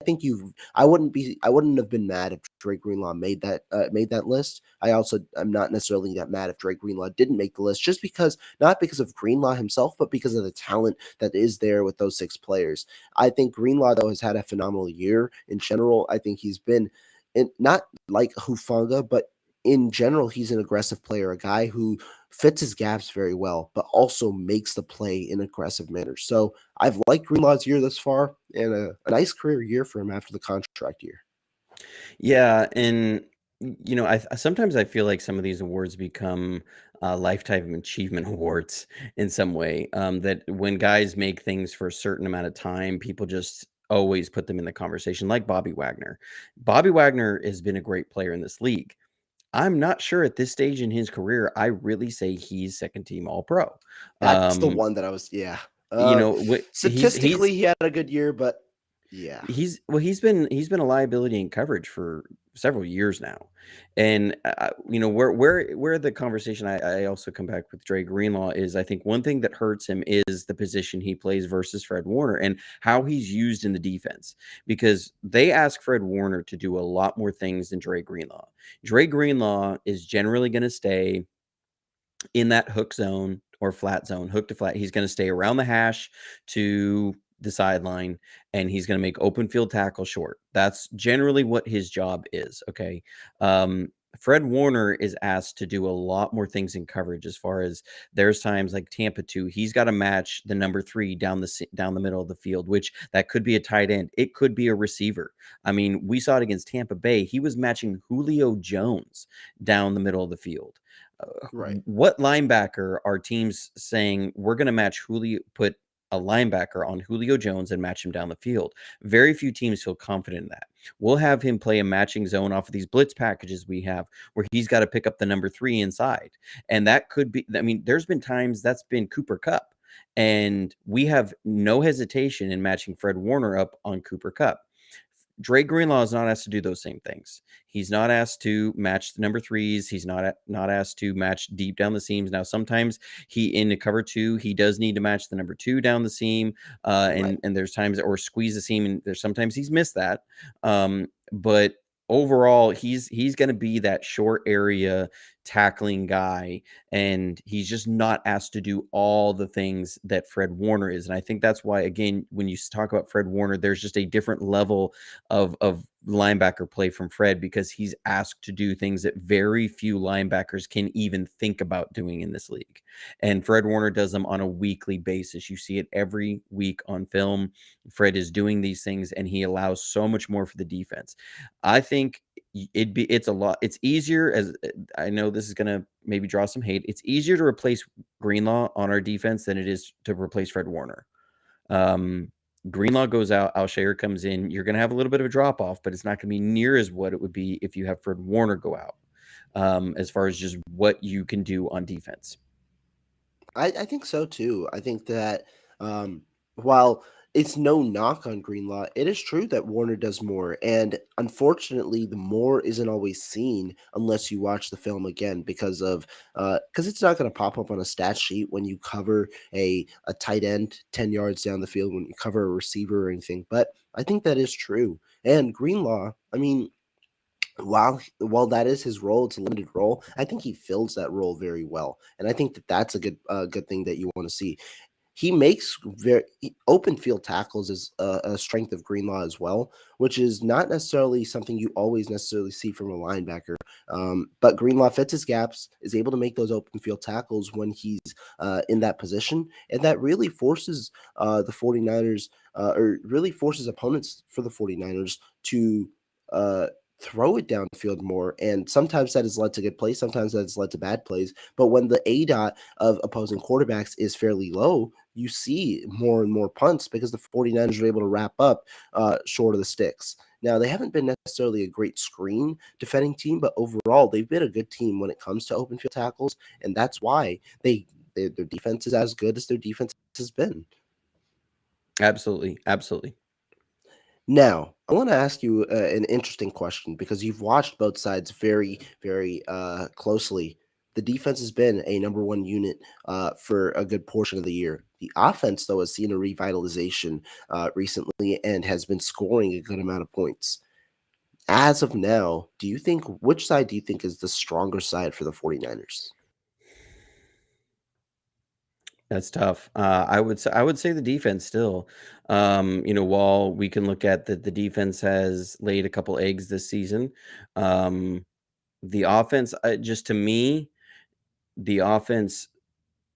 wouldn't have been mad if Drake Greenlaw made that list. I'm not necessarily that mad if Drake Greenlaw didn't make the list, just because not because of Greenlaw himself, but because of the talent that is there with those six players. I think Greenlaw, though, has had a phenomenal year in general. I think he's been not like Hufanga, but in general, he's an aggressive player, a guy who fits his gaps very well, but also makes the play in aggressive manner. So I've liked Greenlaw's year thus far, and a nice career year for him after the contract year. Yeah, and I sometimes I feel like some of these awards become lifetime achievement awards in some way. That when guys make things for a certain amount of time, people just always put them in the conversation, like Bobby Wagner. Bobby Wagner has been a great player in this league. I'm not sure at this stage in his career, I really say he's second team All Pro. That's the Um, one that I was, yeah. you Uh, know, Statistically, he had a good year, but yeah, he's been a liability in coverage for several years now, and where the conversation I also come back with Dre Greenlaw is, I think one thing that hurts him is the position he plays versus Fred Warner and how he's used in the defense, because they ask Fred Warner to do a lot more things than Dre Greenlaw. Dre Greenlaw is generally going to stay in that hook zone or flat zone, hook to flat. He's going to stay around the hash to the sideline, and he's going to make open field tackle short. That's generally what his job is. Okay. Fred Warner is asked to do a lot more things in coverage, as far as there's times like Tampa 2, he's got to match the number 3 down the middle of the field, which that could be a tight end. It could be a receiver. I mean, we saw it against Tampa Bay. He was matching Julio Jones down the middle of the field. right. What linebacker are teams saying we're going to match Julio, put a linebacker on Julio Jones and match him down the field? Very few teams feel confident in that. We'll have him play a matching zone off of these blitz packages we have, where he's got to pick up the number 3 inside. And that could be, I mean, there's been times that's been Cooper Kupp. And we have no hesitation in matching Fred Warner up on Cooper Kupp. Dre Greenlaw is not asked to do those same things. He's not asked to match the number 3s. He's not asked to match deep down the seams. Now, sometimes he in the cover 2, he does need to match the number 2 down the seam, Right. and there's times, or squeeze the seam, and there's sometimes he's missed that. But overall, he's going to be that short area tackling guy, and he's just not asked to do all the things that Fred Warner is. And I think that's why, again, when you talk about Fred Warner, there's just a different level of linebacker play from Fred, because he's asked to do things that very few linebackers can even think about doing in this league. And Fred Warner does them on a weekly basis. You see it every week on film. Fred is doing these things, and he allows so much more for the defense. I think it's easier, as I know this is going to maybe draw some hate. It's easier to replace Greenlaw on our defense than it is to replace Fred Warner. Greenlaw goes out, Alshire comes in. You're going to have a little bit of a drop off, but it's not going to be near as what it would be if you have Fred Warner go out, as far as just what you can do on defense. I think so too. I think that while it's no knock on Greenlaw. It is true that Warner does more, and unfortunately, the more isn't always seen unless you watch the film again because it's not going to pop up on a stat sheet when you cover a tight end 10 yards down the field when you cover a receiver or anything. But I think that is true. And Greenlaw, I mean, while that is his role, it's a limited role. I think he fills that role very well, and I think that that's a good thing that you want to see. He makes very open field tackles is a strength of Greenlaw as well, which is not necessarily something you always necessarily see from a linebacker. But Greenlaw fits his gaps, is able to make those open field tackles when he's in that position, and that really forces the 49ers or really forces opponents for the 49ers to uh, throw it downfield more. And sometimes that has led to good plays, sometimes that has led to bad plays. But when the A dot of opposing quarterbacks is fairly low, you see more and more punts because the 49ers are able to wrap up short of the sticks. Now, they haven't been necessarily a great screen defending team, but overall, they've been a good team when it comes to open field tackles, and that's why their defense is as good as their defense has been. Absolutely, absolutely. Now, I want to ask you an interesting question because you've watched both sides very, very closely. The defense has been a number one unit for a good portion of the year. The offense, though, has seen a revitalization recently and has been scoring a good amount of points. As of now, which side do you think is the stronger side for the 49ers? That's tough. I would say the defense still. While we can look at that the defense has laid a couple eggs this season, um, the offense, just to me, the offense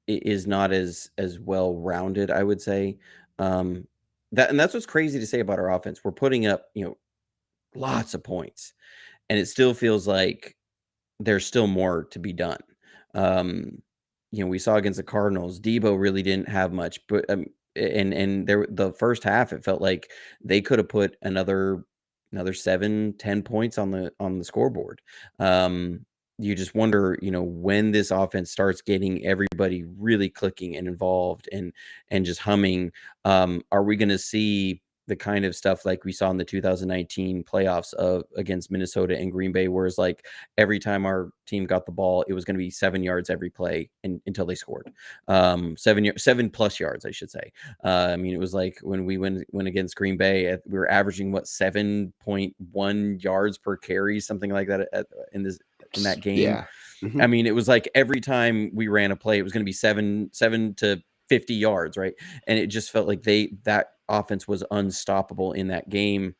is not as well rounded. I would say and that's what's crazy to say about our offense. We're putting up lots of points, and it still feels like there's still more to be done. Um, we saw against the Cardinals, Debo really didn't have much, but and there the first half, it felt like they could have put another 7, 10 points on the scoreboard. You just wonder, when this offense starts getting everybody really clicking and involved and just humming, are we going to see the kind of stuff like we saw in the 2019 playoffs of against Minnesota and Green Bay, where it's like every time our team got the ball, it was going to be 7 yards every play until they scored. 7+ yards, I should say. I mean, it was like when we went against Green Bay, we were averaging 7.1 yards per carry, something like that in that game. Yeah. I mean, it was like every time we ran a play, it was going to be 7 to 50 yards, right? And it just felt like that offense was unstoppable in that game.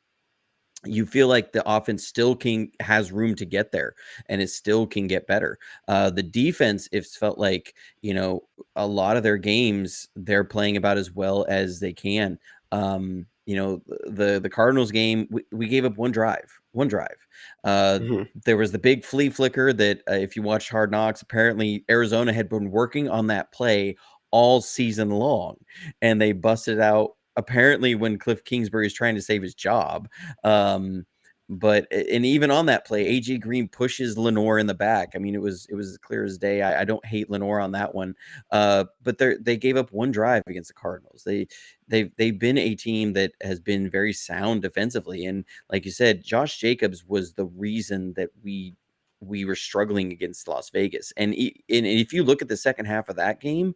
You feel like the offense still has room to get there, and it still can get better. The defense, it felt like, a lot of their games, they're playing about as well as they can. The Cardinals game, we gave up one drive. Mhm. There was the big flea flicker that if you watched Hard Knocks, apparently Arizona had been working on that play all season long, and they busted out apparently when Cliff Kingsbury is trying to save his job. Um, and even on that play, AJ Green pushes Lenore in the back. I mean, it was as clear as day. I don't hate Lenore on that one. But they gave up one drive against the Cardinals. They've been a team that has been very sound defensively. And like you said, Josh Jacobs was the reason that we were struggling against Las Vegas. And if you look at the second half of that game,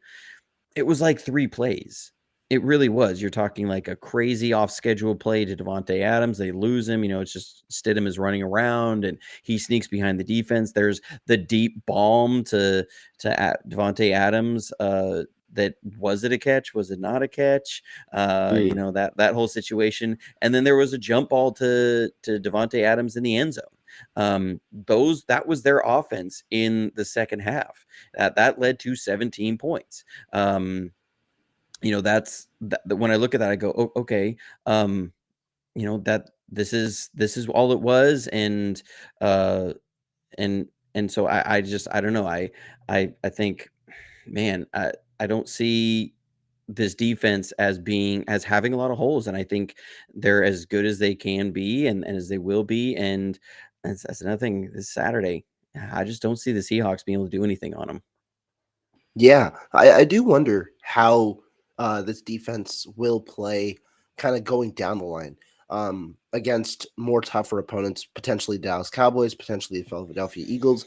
it was like 3 plays. It really was. You're talking like a crazy off-schedule play to Davante Adams. They lose him. It's just Stidham is running around and he sneaks behind the defense. There's the deep bomb to Davante Adams. That was it a catch? Was it not a catch? That whole situation. And then there was a jump ball to Davante Adams in the end zone. That was their offense in the second half. That led to 17 points. That's when I look at that, I go, oh, okay. That this is all it was. Uh, and so I don't know. I think, man, I don't see this defense as having a lot of holes. And I think they're as good as they can be and as they will be. And that's another thing this Saturday. I just don't see the Seahawks being able to do anything on them. Yeah, I do wonder how this defense will play kind of going down the line against more tougher opponents, potentially Dallas Cowboys, potentially the Philadelphia Eagles.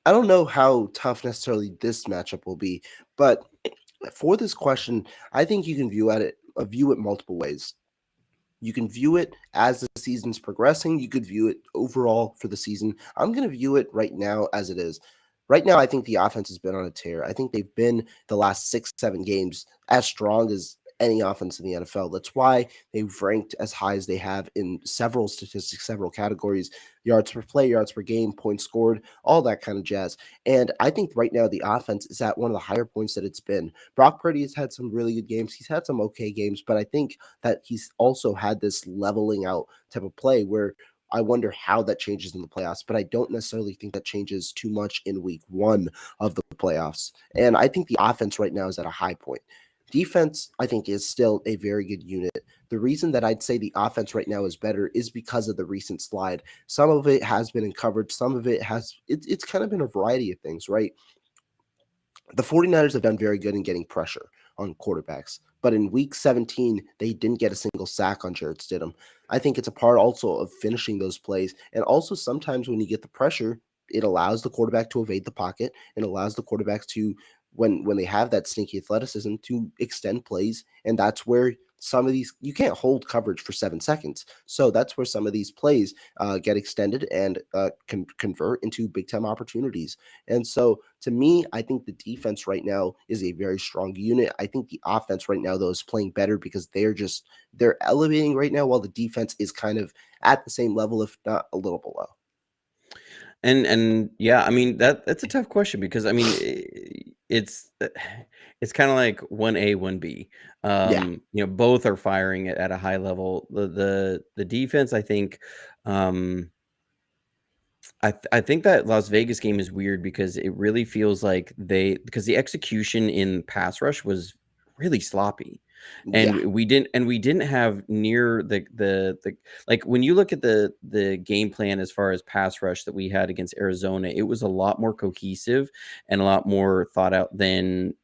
I don't know how tough necessarily this matchup will be, but for this question, I think you can view it multiple ways. You can view it as the season's progressing. You could view it overall for the season. I'm going to view it right now as it is. Right now, I think the offense has been on a tear. I think they've been the last 6, 7 games as strong as any offense in the NFL. That's why they've ranked as high as they have in several statistics, several categories: yards per play, yards per game, points scored, all that kind of jazz. And I think right now the offense is at one of the higher points that it's been. Brock Purdy has had some really good games. He's had some okay games, but I think that he's also had this leveling out type of play where I wonder how that changes in the playoffs, but I don't necessarily think that changes too much in week 1 of the playoffs. And I think the offense right now is at a high point. Defense, I think, is still a very good unit. The reason that I'd say the offense right now is better is because of the recent slide. Some of it has been in coverage, some of it it's kind of been a variety of things, right? The 49ers have done very good in getting pressure on quarterbacks. But in week 17, they didn't get a single sack on Jarrett Stidham. I think it's a part also of finishing those plays. And also sometimes when you get the pressure, it allows the quarterback to evade the pocket and allows the quarterbacks to, when they have that sneaky athleticism, to extend plays. And that's where some of these, you can't hold coverage for 7 seconds. So that's where some of these plays get extended and can convert into big time opportunities. And so to me, I think the defense right now is a very strong unit. I think the offense right now, though, is playing better because they're elevating right now while the defense is kind of at the same level, if not a little below. And yeah, I mean that's a tough question because I mean it's kind of like 1A, 1B. Yeah. Both are firing at a high level. The defense, I think, I think that Las Vegas game is weird because it really feels like because the execution in pass rush was really sloppy. And Yeah. we didn't have near the like when you look at the game plan as far as pass rush that we had against Arizona, it was a lot more cohesive and a lot more thought out than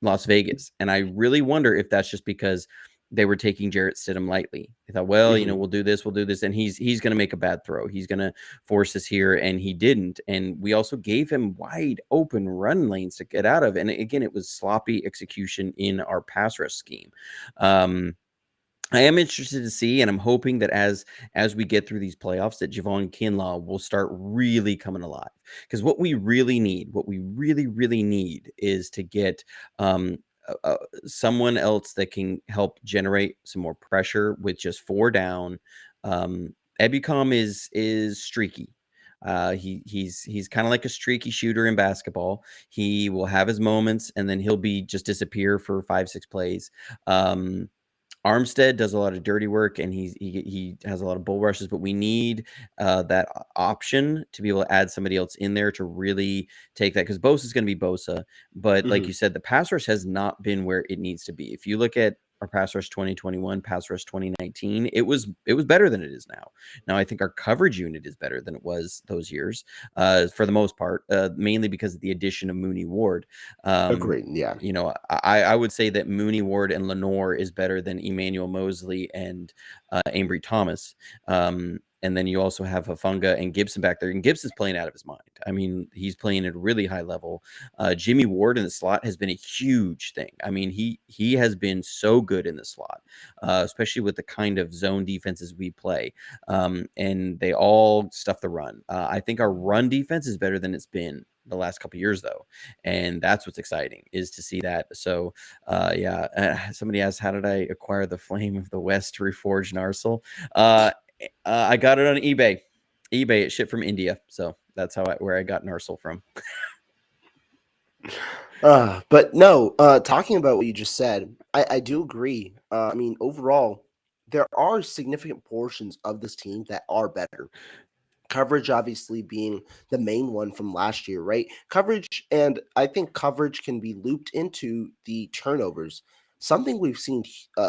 Las Vegas. And I really wonder if that's just because they were taking Jarrett Stidham lightly. They thought, well, Mhm. we'll do this, and he's going to make a bad throw. He's going to force us here, and he didn't. And we also gave him wide open run lanes to get out of. And again, it was sloppy execution in our pass rush scheme. I am interested to see, and I'm hoping that as we get through these playoffs, that Javon Kinlaw will start really coming alive. Because what we really need, what we really, really need, is to get someone else that can help generate some more pressure with just 4 down. Ebicom is streaky. He's kind of like a streaky shooter in basketball. He will have his moments, and then he'll be just disappear for 5, 6 plays. Armstead does a lot of dirty work, and he has a lot of bull rushes, but we need that option to be able to add somebody else in there to really take that, because Bosa is going to be Bosa. But like you Mhm. said, the pass rush has not been where it needs to be. If you look at our pass rush 2021, pass rush 2019, it was better than it is now. Now I think our coverage unit is better than it was those years, for the most part, mainly because of the addition of Mooney Ward. Um, Agreed. Yeah. I would say that Mooney Ward and Lenore is better than Emmanuel Mosley and Ambry Thomas. And then you also have Hafunga and Gibson back there. And Gibson's playing out of his mind. I mean, he's playing at a really high level. Jimmy Ward in the slot has been a huge thing. I mean, he has been so good in the slot, especially with the kind of zone defenses we play. And they all stuff the run. I think our run defense is better than it's been the last couple of years, though, and that's what's exciting, is to see that. So somebody asked, how did I acquire the Flame of the West to reforge Narsil? I got it on eBay. It shipped from India, so that's where I got Narsil from. But no, talking about what you just said, I do agree. I mean, overall, there are significant portions of this team that are better. Coverage obviously being the main one from last year, right? Coverage, and I think coverage can be looped into the turnovers. Something we've seen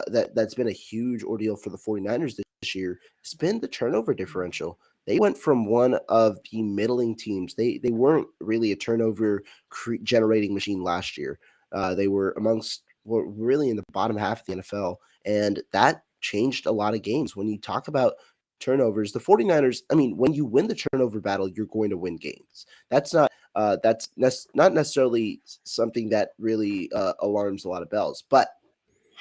that's been a huge ordeal for the 49ers this year has been the turnover differential. They went from one of the middling teams. They weren't really a turnover generating machine last year. They were amongst were really in the bottom half of the NFL, and that changed a lot of games. When you talk about turnovers, the 49ers, I mean, when you win the turnover battle, you're going to win games. Not necessarily something that really alarms a lot of bells, but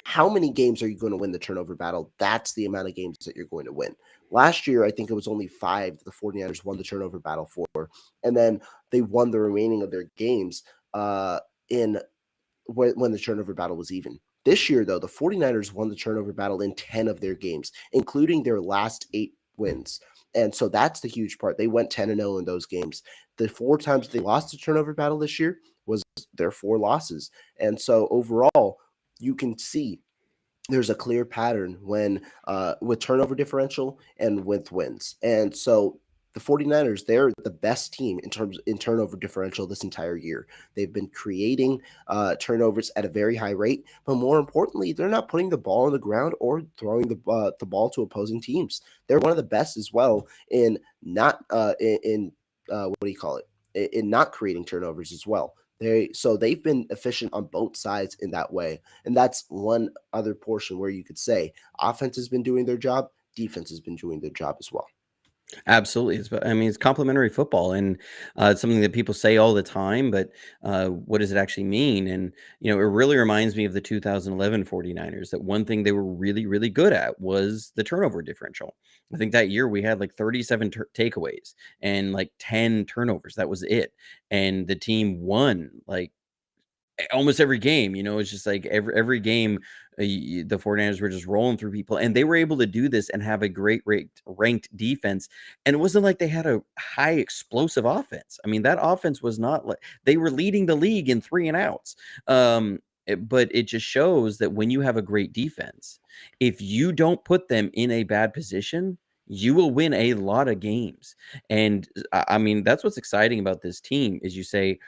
how many games are you going to win the turnover battle? That's the amount of games that you're going to win. Last year, I think it was only 5 that the 49ers won the turnover battle for, and then they won the remaining of their games in when the turnover battle was even. This year, though, the 49ers won the turnover battle in 10 of their games, including their last 8 wins. And so that's the huge part. They went 10-0 in those games. The 4 times they lost the turnover battle this year was their 4 losses. And so overall, you can see there's a clear pattern when with turnover differential and with wins. And so the 49ers, they're the best team in turnover differential this entire year. They've been creating turnovers at a very high rate, but more importantly, they're not putting the ball on the ground or throwing the ball to opposing teams. They're one of the best as well in not what do you call it? In not creating turnovers as well. They've been efficient on both sides in that way. And that's one other portion where you could say offense has been doing their job, defense has been doing their job as well. Absolutely. It's complementary football, and it's something that people say all the time, but what does it actually mean? And, it really reminds me of the 2011 49ers, that one thing they were really, really good at was the turnover differential. I think that year we had like 37 takeaways and like 10 turnovers. That was it. And the team won like almost every game. It's just like every game, the 49ers were just rolling through people, and they were able to do this and have a great ranked defense. And it wasn't like they had a high explosive offense. I mean, that offense was not like they were leading the league in 3 and outs. But it just shows that when you have a great defense, if you don't put them in a bad position, you will win a lot of games. And I mean, that's what's exciting about this team is you say,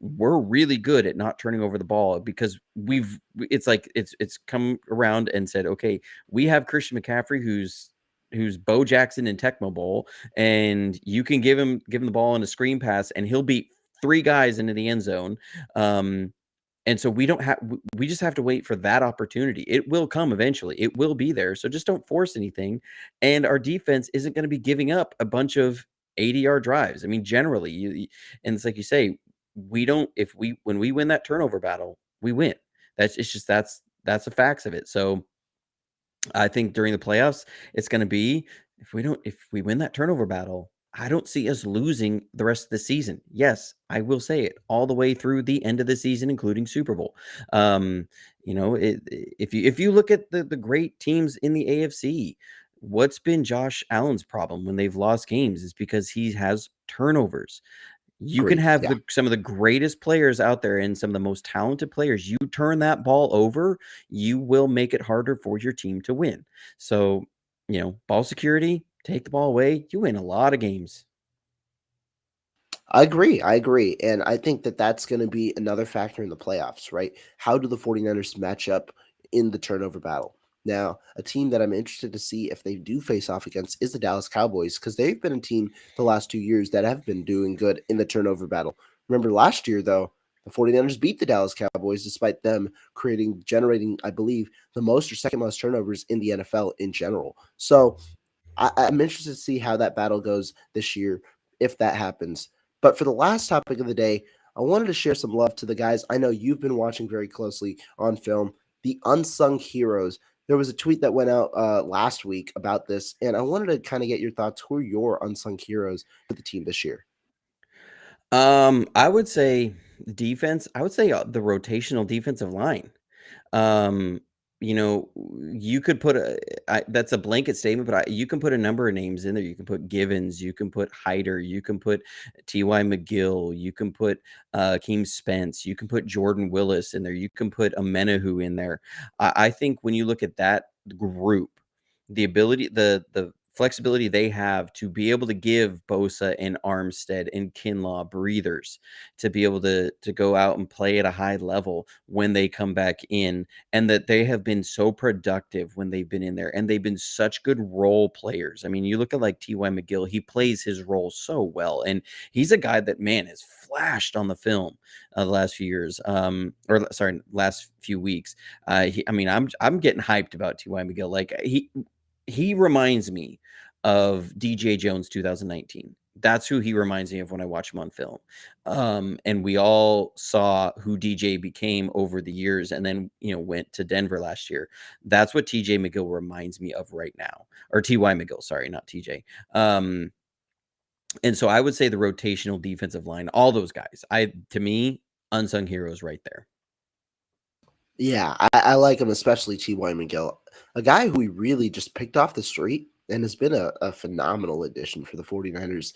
we're really good at not turning over the ball because it's come around and said, okay, we have Christian McCaffrey who's Bo Jackson in Tecmo Bowl, and you can give him the ball in a screen pass and he'll beat 3 guys into the end zone. And so we just have to wait for that opportunity. It will come eventually. It will be there. So just don't force anything. And our defense isn't going to be giving up a bunch of 80-yard drives. I mean, generally, and it's like you say, when we win that turnover battle, we win. That's the facts of it. So I think during the playoffs, it's going to be if we win that turnover battle, I don't see us losing the rest of the season. Yes, I will say it all the way through the end of the season, including Super Bowl. If you look at the great teams in the AFC, what's been Josh Allen's problem when they've lost games is because he has turnovers. You can Agreed. have Yeah. some of the greatest players out there and some of the most talented players. You turn that ball over, you will make it harder for your team to win. So, ball security, take the ball away, you win a lot of games. I agree. And I think that that's going to be another factor in the playoffs, right? How do the 49ers match up in the turnover battle? Now, a team that I'm interested to see if they do face off against is the Dallas Cowboys, because they've been a team the last 2 years that have been doing good in the turnover battle. Remember last year, though, the 49ers beat the Dallas Cowboys despite them generating, I believe, the most or second most turnovers in the NFL in general. So I'm interested to see how that battle goes this year, if that happens. But for the last topic of the day, I wanted to share some love to the guys I know you've been watching very closely on film, the unsung heroes. There was a tweet that went out last week about this, and I wanted to kind of get your thoughts. Who are your unsung heroes for the team this year? I would say defense. I would say the rotational defensive line. Um, you could put that's a blanket statement, but you can put a number of names in there. You can put Givens, you can put Hyder, you can put T.Y. McGill, you can put Keem Spence, you can put Jordan Willis in there, you can put Amenahu in there. I think when you look at that group, the ability, the flexibility they have to be able to give Bosa and Armstead and Kinlaw breathers to be able to go out and play at a high level when they come back in, and that they have been so productive when they've been in there, and they've been such good role players. I mean, you look at like T.Y. McGill, he plays his role so well, and he's a guy that, man, has flashed on the film the last few years, or sorry, last few weeks. I mean, I'm getting hyped about T.Y. McGill. Like he reminds me of DJ Jones 2019. That's who he reminds me of when I watch him on film. And we all saw who DJ became over the years, and then went to Denver last year. That's what TJ McGill reminds me of right now, or TY McGill, sorry, not TJ. And so I would say the rotational defensive line, all those guys, to me, unsung heroes right there. Yeah, I like him, especially T.Y. McGill, a guy who we really just picked off the street and has been a phenomenal addition for the 49ers.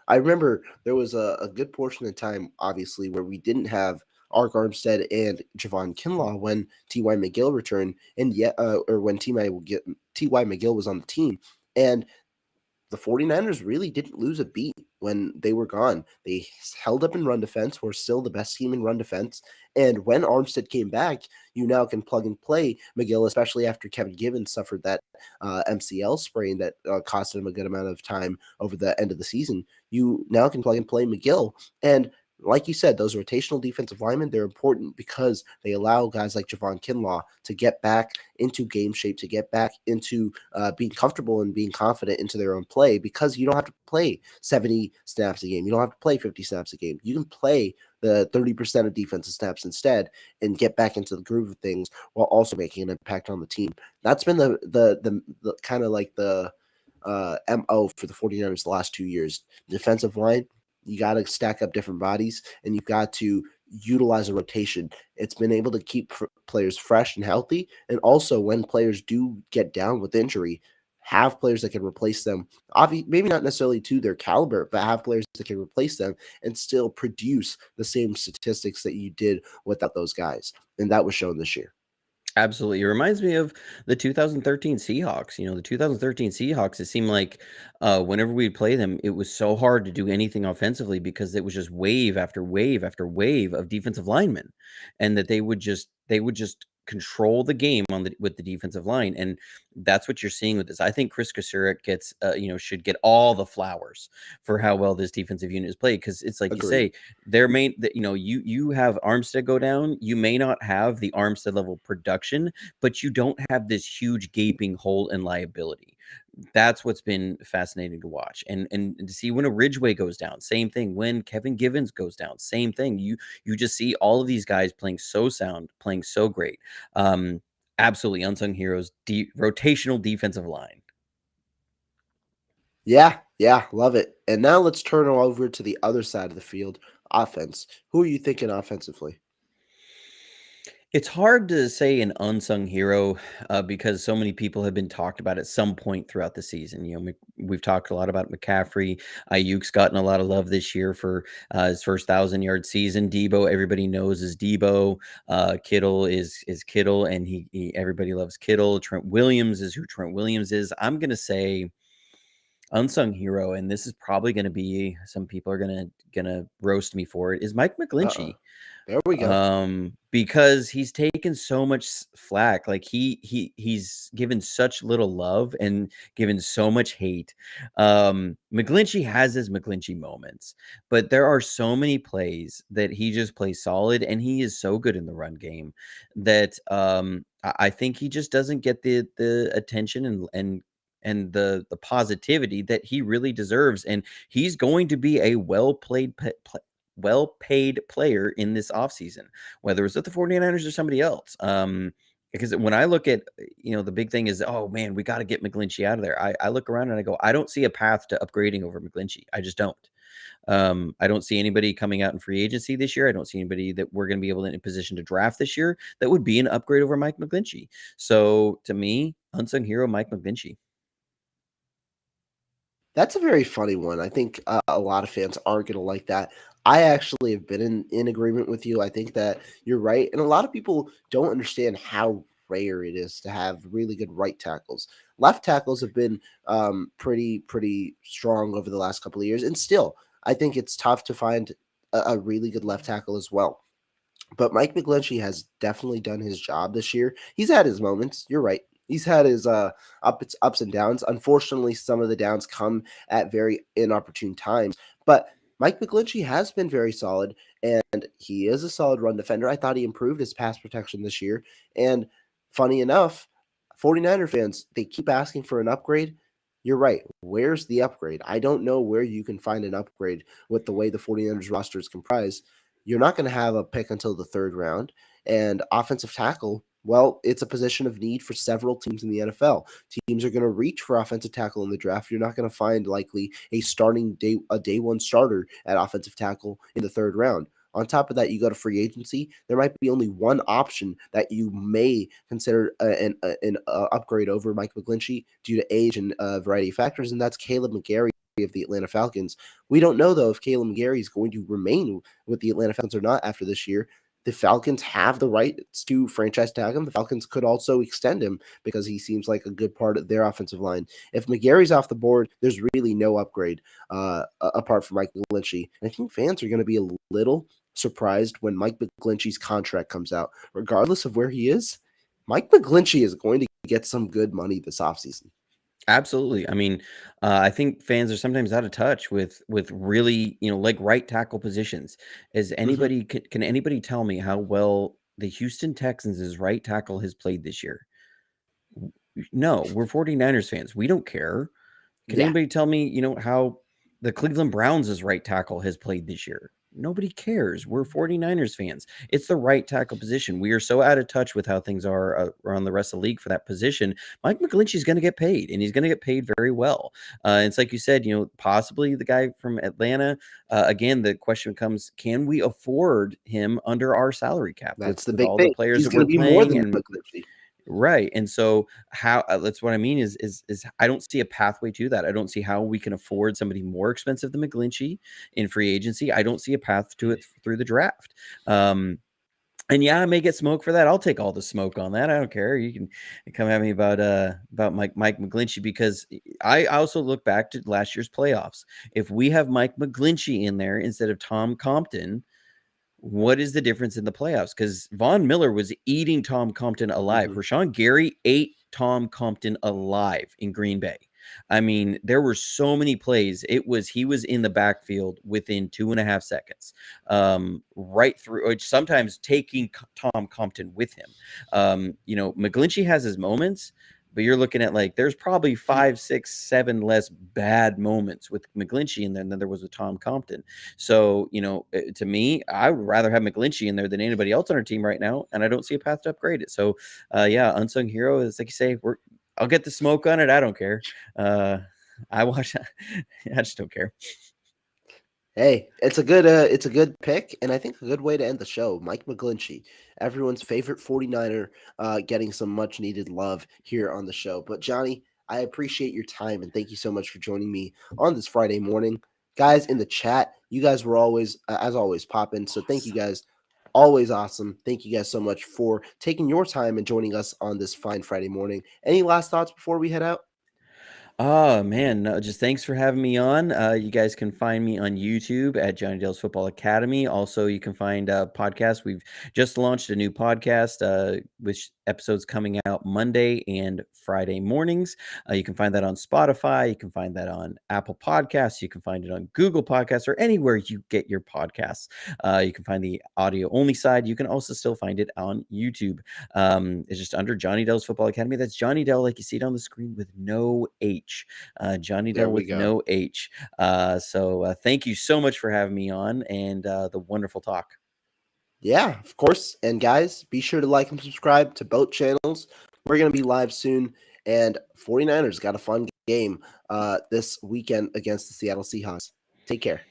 I remember there was a good portion of time, obviously, where we didn't have Ark Armstead and Javon Kinlaw when T.Y. McGill returned, and or when T.Y. McGill was on the team. And the 49ers really didn't lose a beat when they were gone. They held up in run defense, were still the best team in run defense. And when Armstead came back, you now can plug and play McGill, especially after Kevin Givens suffered that MCL sprain that cost him a good amount of time over the end of the season. You now can plug and play McGill. And like you said, those rotational defensive linemen, they're important because they allow guys like Javon Kinlaw to get back into game shape, to get back into being comfortable and being confident into their own play, because you don't have to play 70 snaps a game. You don't have to play 50 snaps a game. You can play the 30% of defensive snaps instead and get back into the groove of things while also making an impact on the team. That's been the kind of like the MO for the 49ers the last 2 years. Defensive line, you got to stack up different bodies, and you've got to utilize a rotation. It's been able to keep players fresh and healthy, and also when players do get down with injury, have players that can replace them. Maybe not necessarily to their caliber, but have players that can replace them and still produce the same statistics that you did without those guys. And that was shown this year. Absolutely. It reminds me of the 2013 Seahawks. The 2013 Seahawks, it seemed like whenever we'd play them, it was so hard to do anything offensively because it was just wave after wave after wave of defensive linemen, and that they would just control the game with the defensive line. And that's what you're seeing with this. I think Chris Kasurek gets should get all the flowers for how well this defensive unit is played, because it's like Agreed. You say, their main, you have Armstead go down, you may not have the Armstead level production, but you don't have this huge gaping hole in liability. That's what's been fascinating to watch, and to see when a Ridgeway goes down, same thing. When Kevin Givens goes down, same thing. You just see all of these guys playing so sound, playing so great. Absolutely unsung heroes. Rotational defensive line. Yeah, love it. And now let's turn over to the other side of the field, offense. Who are you thinking offensively? It's hard to say an unsung hero because so many people have been talked about at some point throughout the season. We've talked a lot about McCaffrey. Ayuk's gotten a lot of love this year for his first 1,000-yard season. Debo, everybody knows, is Debo. Kittle is Kittle, and he everybody loves Kittle. Trent Williams is who Trent Williams is. I'm gonna say unsung hero, and this is probably going to be, some people are gonna roast me for it, is Mike McGlinchey. There we go. Because he's taken so much flack. Like he's given such little love and given so much hate. McGlinchey has his McGlinchey moments, but there are so many plays that he just plays solid, and he is so good in the run game that I think he just doesn't get the attention and the positivity that he really deserves. And he's going to be a well-paid player in this offseason, whether it's with the 49ers or somebody else. Because when I look at, the big thing is, oh man, we got to get McGlinchey out of there. I look around and I go, I don't see a path to upgrading over McGlinchey. I just don't. I don't see anybody coming out in free agency this year. I don't see anybody that we're going to be able to in a position to draft this year that would be an upgrade over Mike McGlinchey. So to me, unsung hero, Mike McGlinchey. That's a very funny one. I think a lot of fans are going to like that. I actually have been in agreement with you. I think that you're right. And a lot of people don't understand how rare it is to have really good right tackles. Left tackles have been pretty strong over the last couple of years, and still, I think it's tough to find a really good left tackle as well. But Mike McGlinchey has definitely done his job this year. He's had his moments. You're right. He's had his ups and downs. Unfortunately, some of the downs come at very inopportune times. But Mike McGlinchey has been very solid, and he is a solid run defender. I thought he improved his pass protection this year. And funny enough, 49er fans, they keep asking for an upgrade. You're right. Where's the upgrade? I don't know where you can find an upgrade with the way the 49ers roster is comprised. You're not going to have a pick until the third round. And offensive tackle, well, it's a position of need for several teams in the NFL. Teams are going to reach for offensive tackle in the draft. You're not going to find likely a day one starter at offensive tackle in the third round. On top of that, you go to free agency. There might be only one option that you may consider an upgrade over Mike McGlinchey due to age and a variety of factors, and that's Caleb McGarry of the Atlanta Falcons. We don't know, though, if Caleb McGarry is going to remain with the Atlanta Falcons or not after this year. The Falcons have the right to franchise tag him. The Falcons could also extend him because he seems like a good part of their offensive line. If McGarry's off the board, there's really no upgrade apart from Mike McGlinchey. And I think fans are going to be a little surprised when Mike McGlinchey's contract comes out. Regardless of where he is, Mike McGlinchey is going to get some good money this offseason. Absolutely. I mean, I think fans are sometimes out of touch with really, like right tackle positions. Is anybody can anybody tell me how well the Houston Texans' right tackle has played this year? No, we're 49ers fans. We don't care. Can anybody tell me, how the Cleveland Browns' right tackle has played this year? Nobody cares. We're 49ers fans. It's the right tackle position. We are so out of touch with how things are around the rest of the league for that position. Mike McGlinchey is going to get paid, and he's going to get paid very well. It's like you said, possibly the guy from Atlanta. Again, the question becomes, can we afford him under our salary cap? That's the with big all thing. the players He's that going we're to be playing more than and McGlinchey. Right. And so how that's what I mean is I don't see a pathway to that. I don't see how we can afford somebody more expensive than McGlinchey in free agency. I don't see a path to it through the draft. And yeah, I may get smoke for that. I'll take all the smoke on that. I don't care. You can come at me about Mike McGlinchey, because I also look back to last year's playoffs. If we have Mike McGlinchey in there instead of Tom Compton, what is the difference in the playoffs? Because Von Miller was eating Tom Compton alive. Rashawn Gary ate Tom Compton alive in Green Bay. I mean, there were so many plays. He was in the backfield within 2.5 seconds, right through, or sometimes taking Tom Compton with him. McGlinchey has his moments, but you're looking at there's probably 5, 6, 7 less bad moments with McGlinchey in there than there was with Tom Compton. So, to me, I would rather have McGlinchey in there than anybody else on our team right now, and I don't see a path to upgrade it. So, unsung hero is like you say, I'll get the smoke on it. I don't care. I just don't care. Hey, it's a good pick, and I think a good way to end the show. Mike McGlinchey, everyone's favorite 49er, getting some much needed love here on the show. But Johnny, I appreciate your time, and thank you so much for joining me on this Friday morning. Guys in the chat, you guys were always, as always, popping. So thank you guys. Always awesome. Thank you guys so much for taking your time and joining us on this fine Friday morning. Any last thoughts before we head out? Oh man, no, just thanks for having me on. You guys can find me on YouTube at Jonnydels Football Academy. Also, you can find podcasts. We've just launched a new podcast, which episodes coming out Monday and Friday mornings. You can find that on Spotify. You can find that on Apple Podcasts. You can find it on Google Podcasts, or anywhere you get your podcasts. You can find the audio only side. You can also still find it on YouTube. It's just under Jonnydels Football Academy. That's Johnny Dell, like you see it on the screen, with no H. Johnny Dell with no H. So thank you so much for having me on, and the wonderful talk. Yeah, of course. And guys, be sure to like and subscribe to both channels. We're going to be live soon. And 49ers got a fun game this weekend against the Seattle Seahawks. Take care.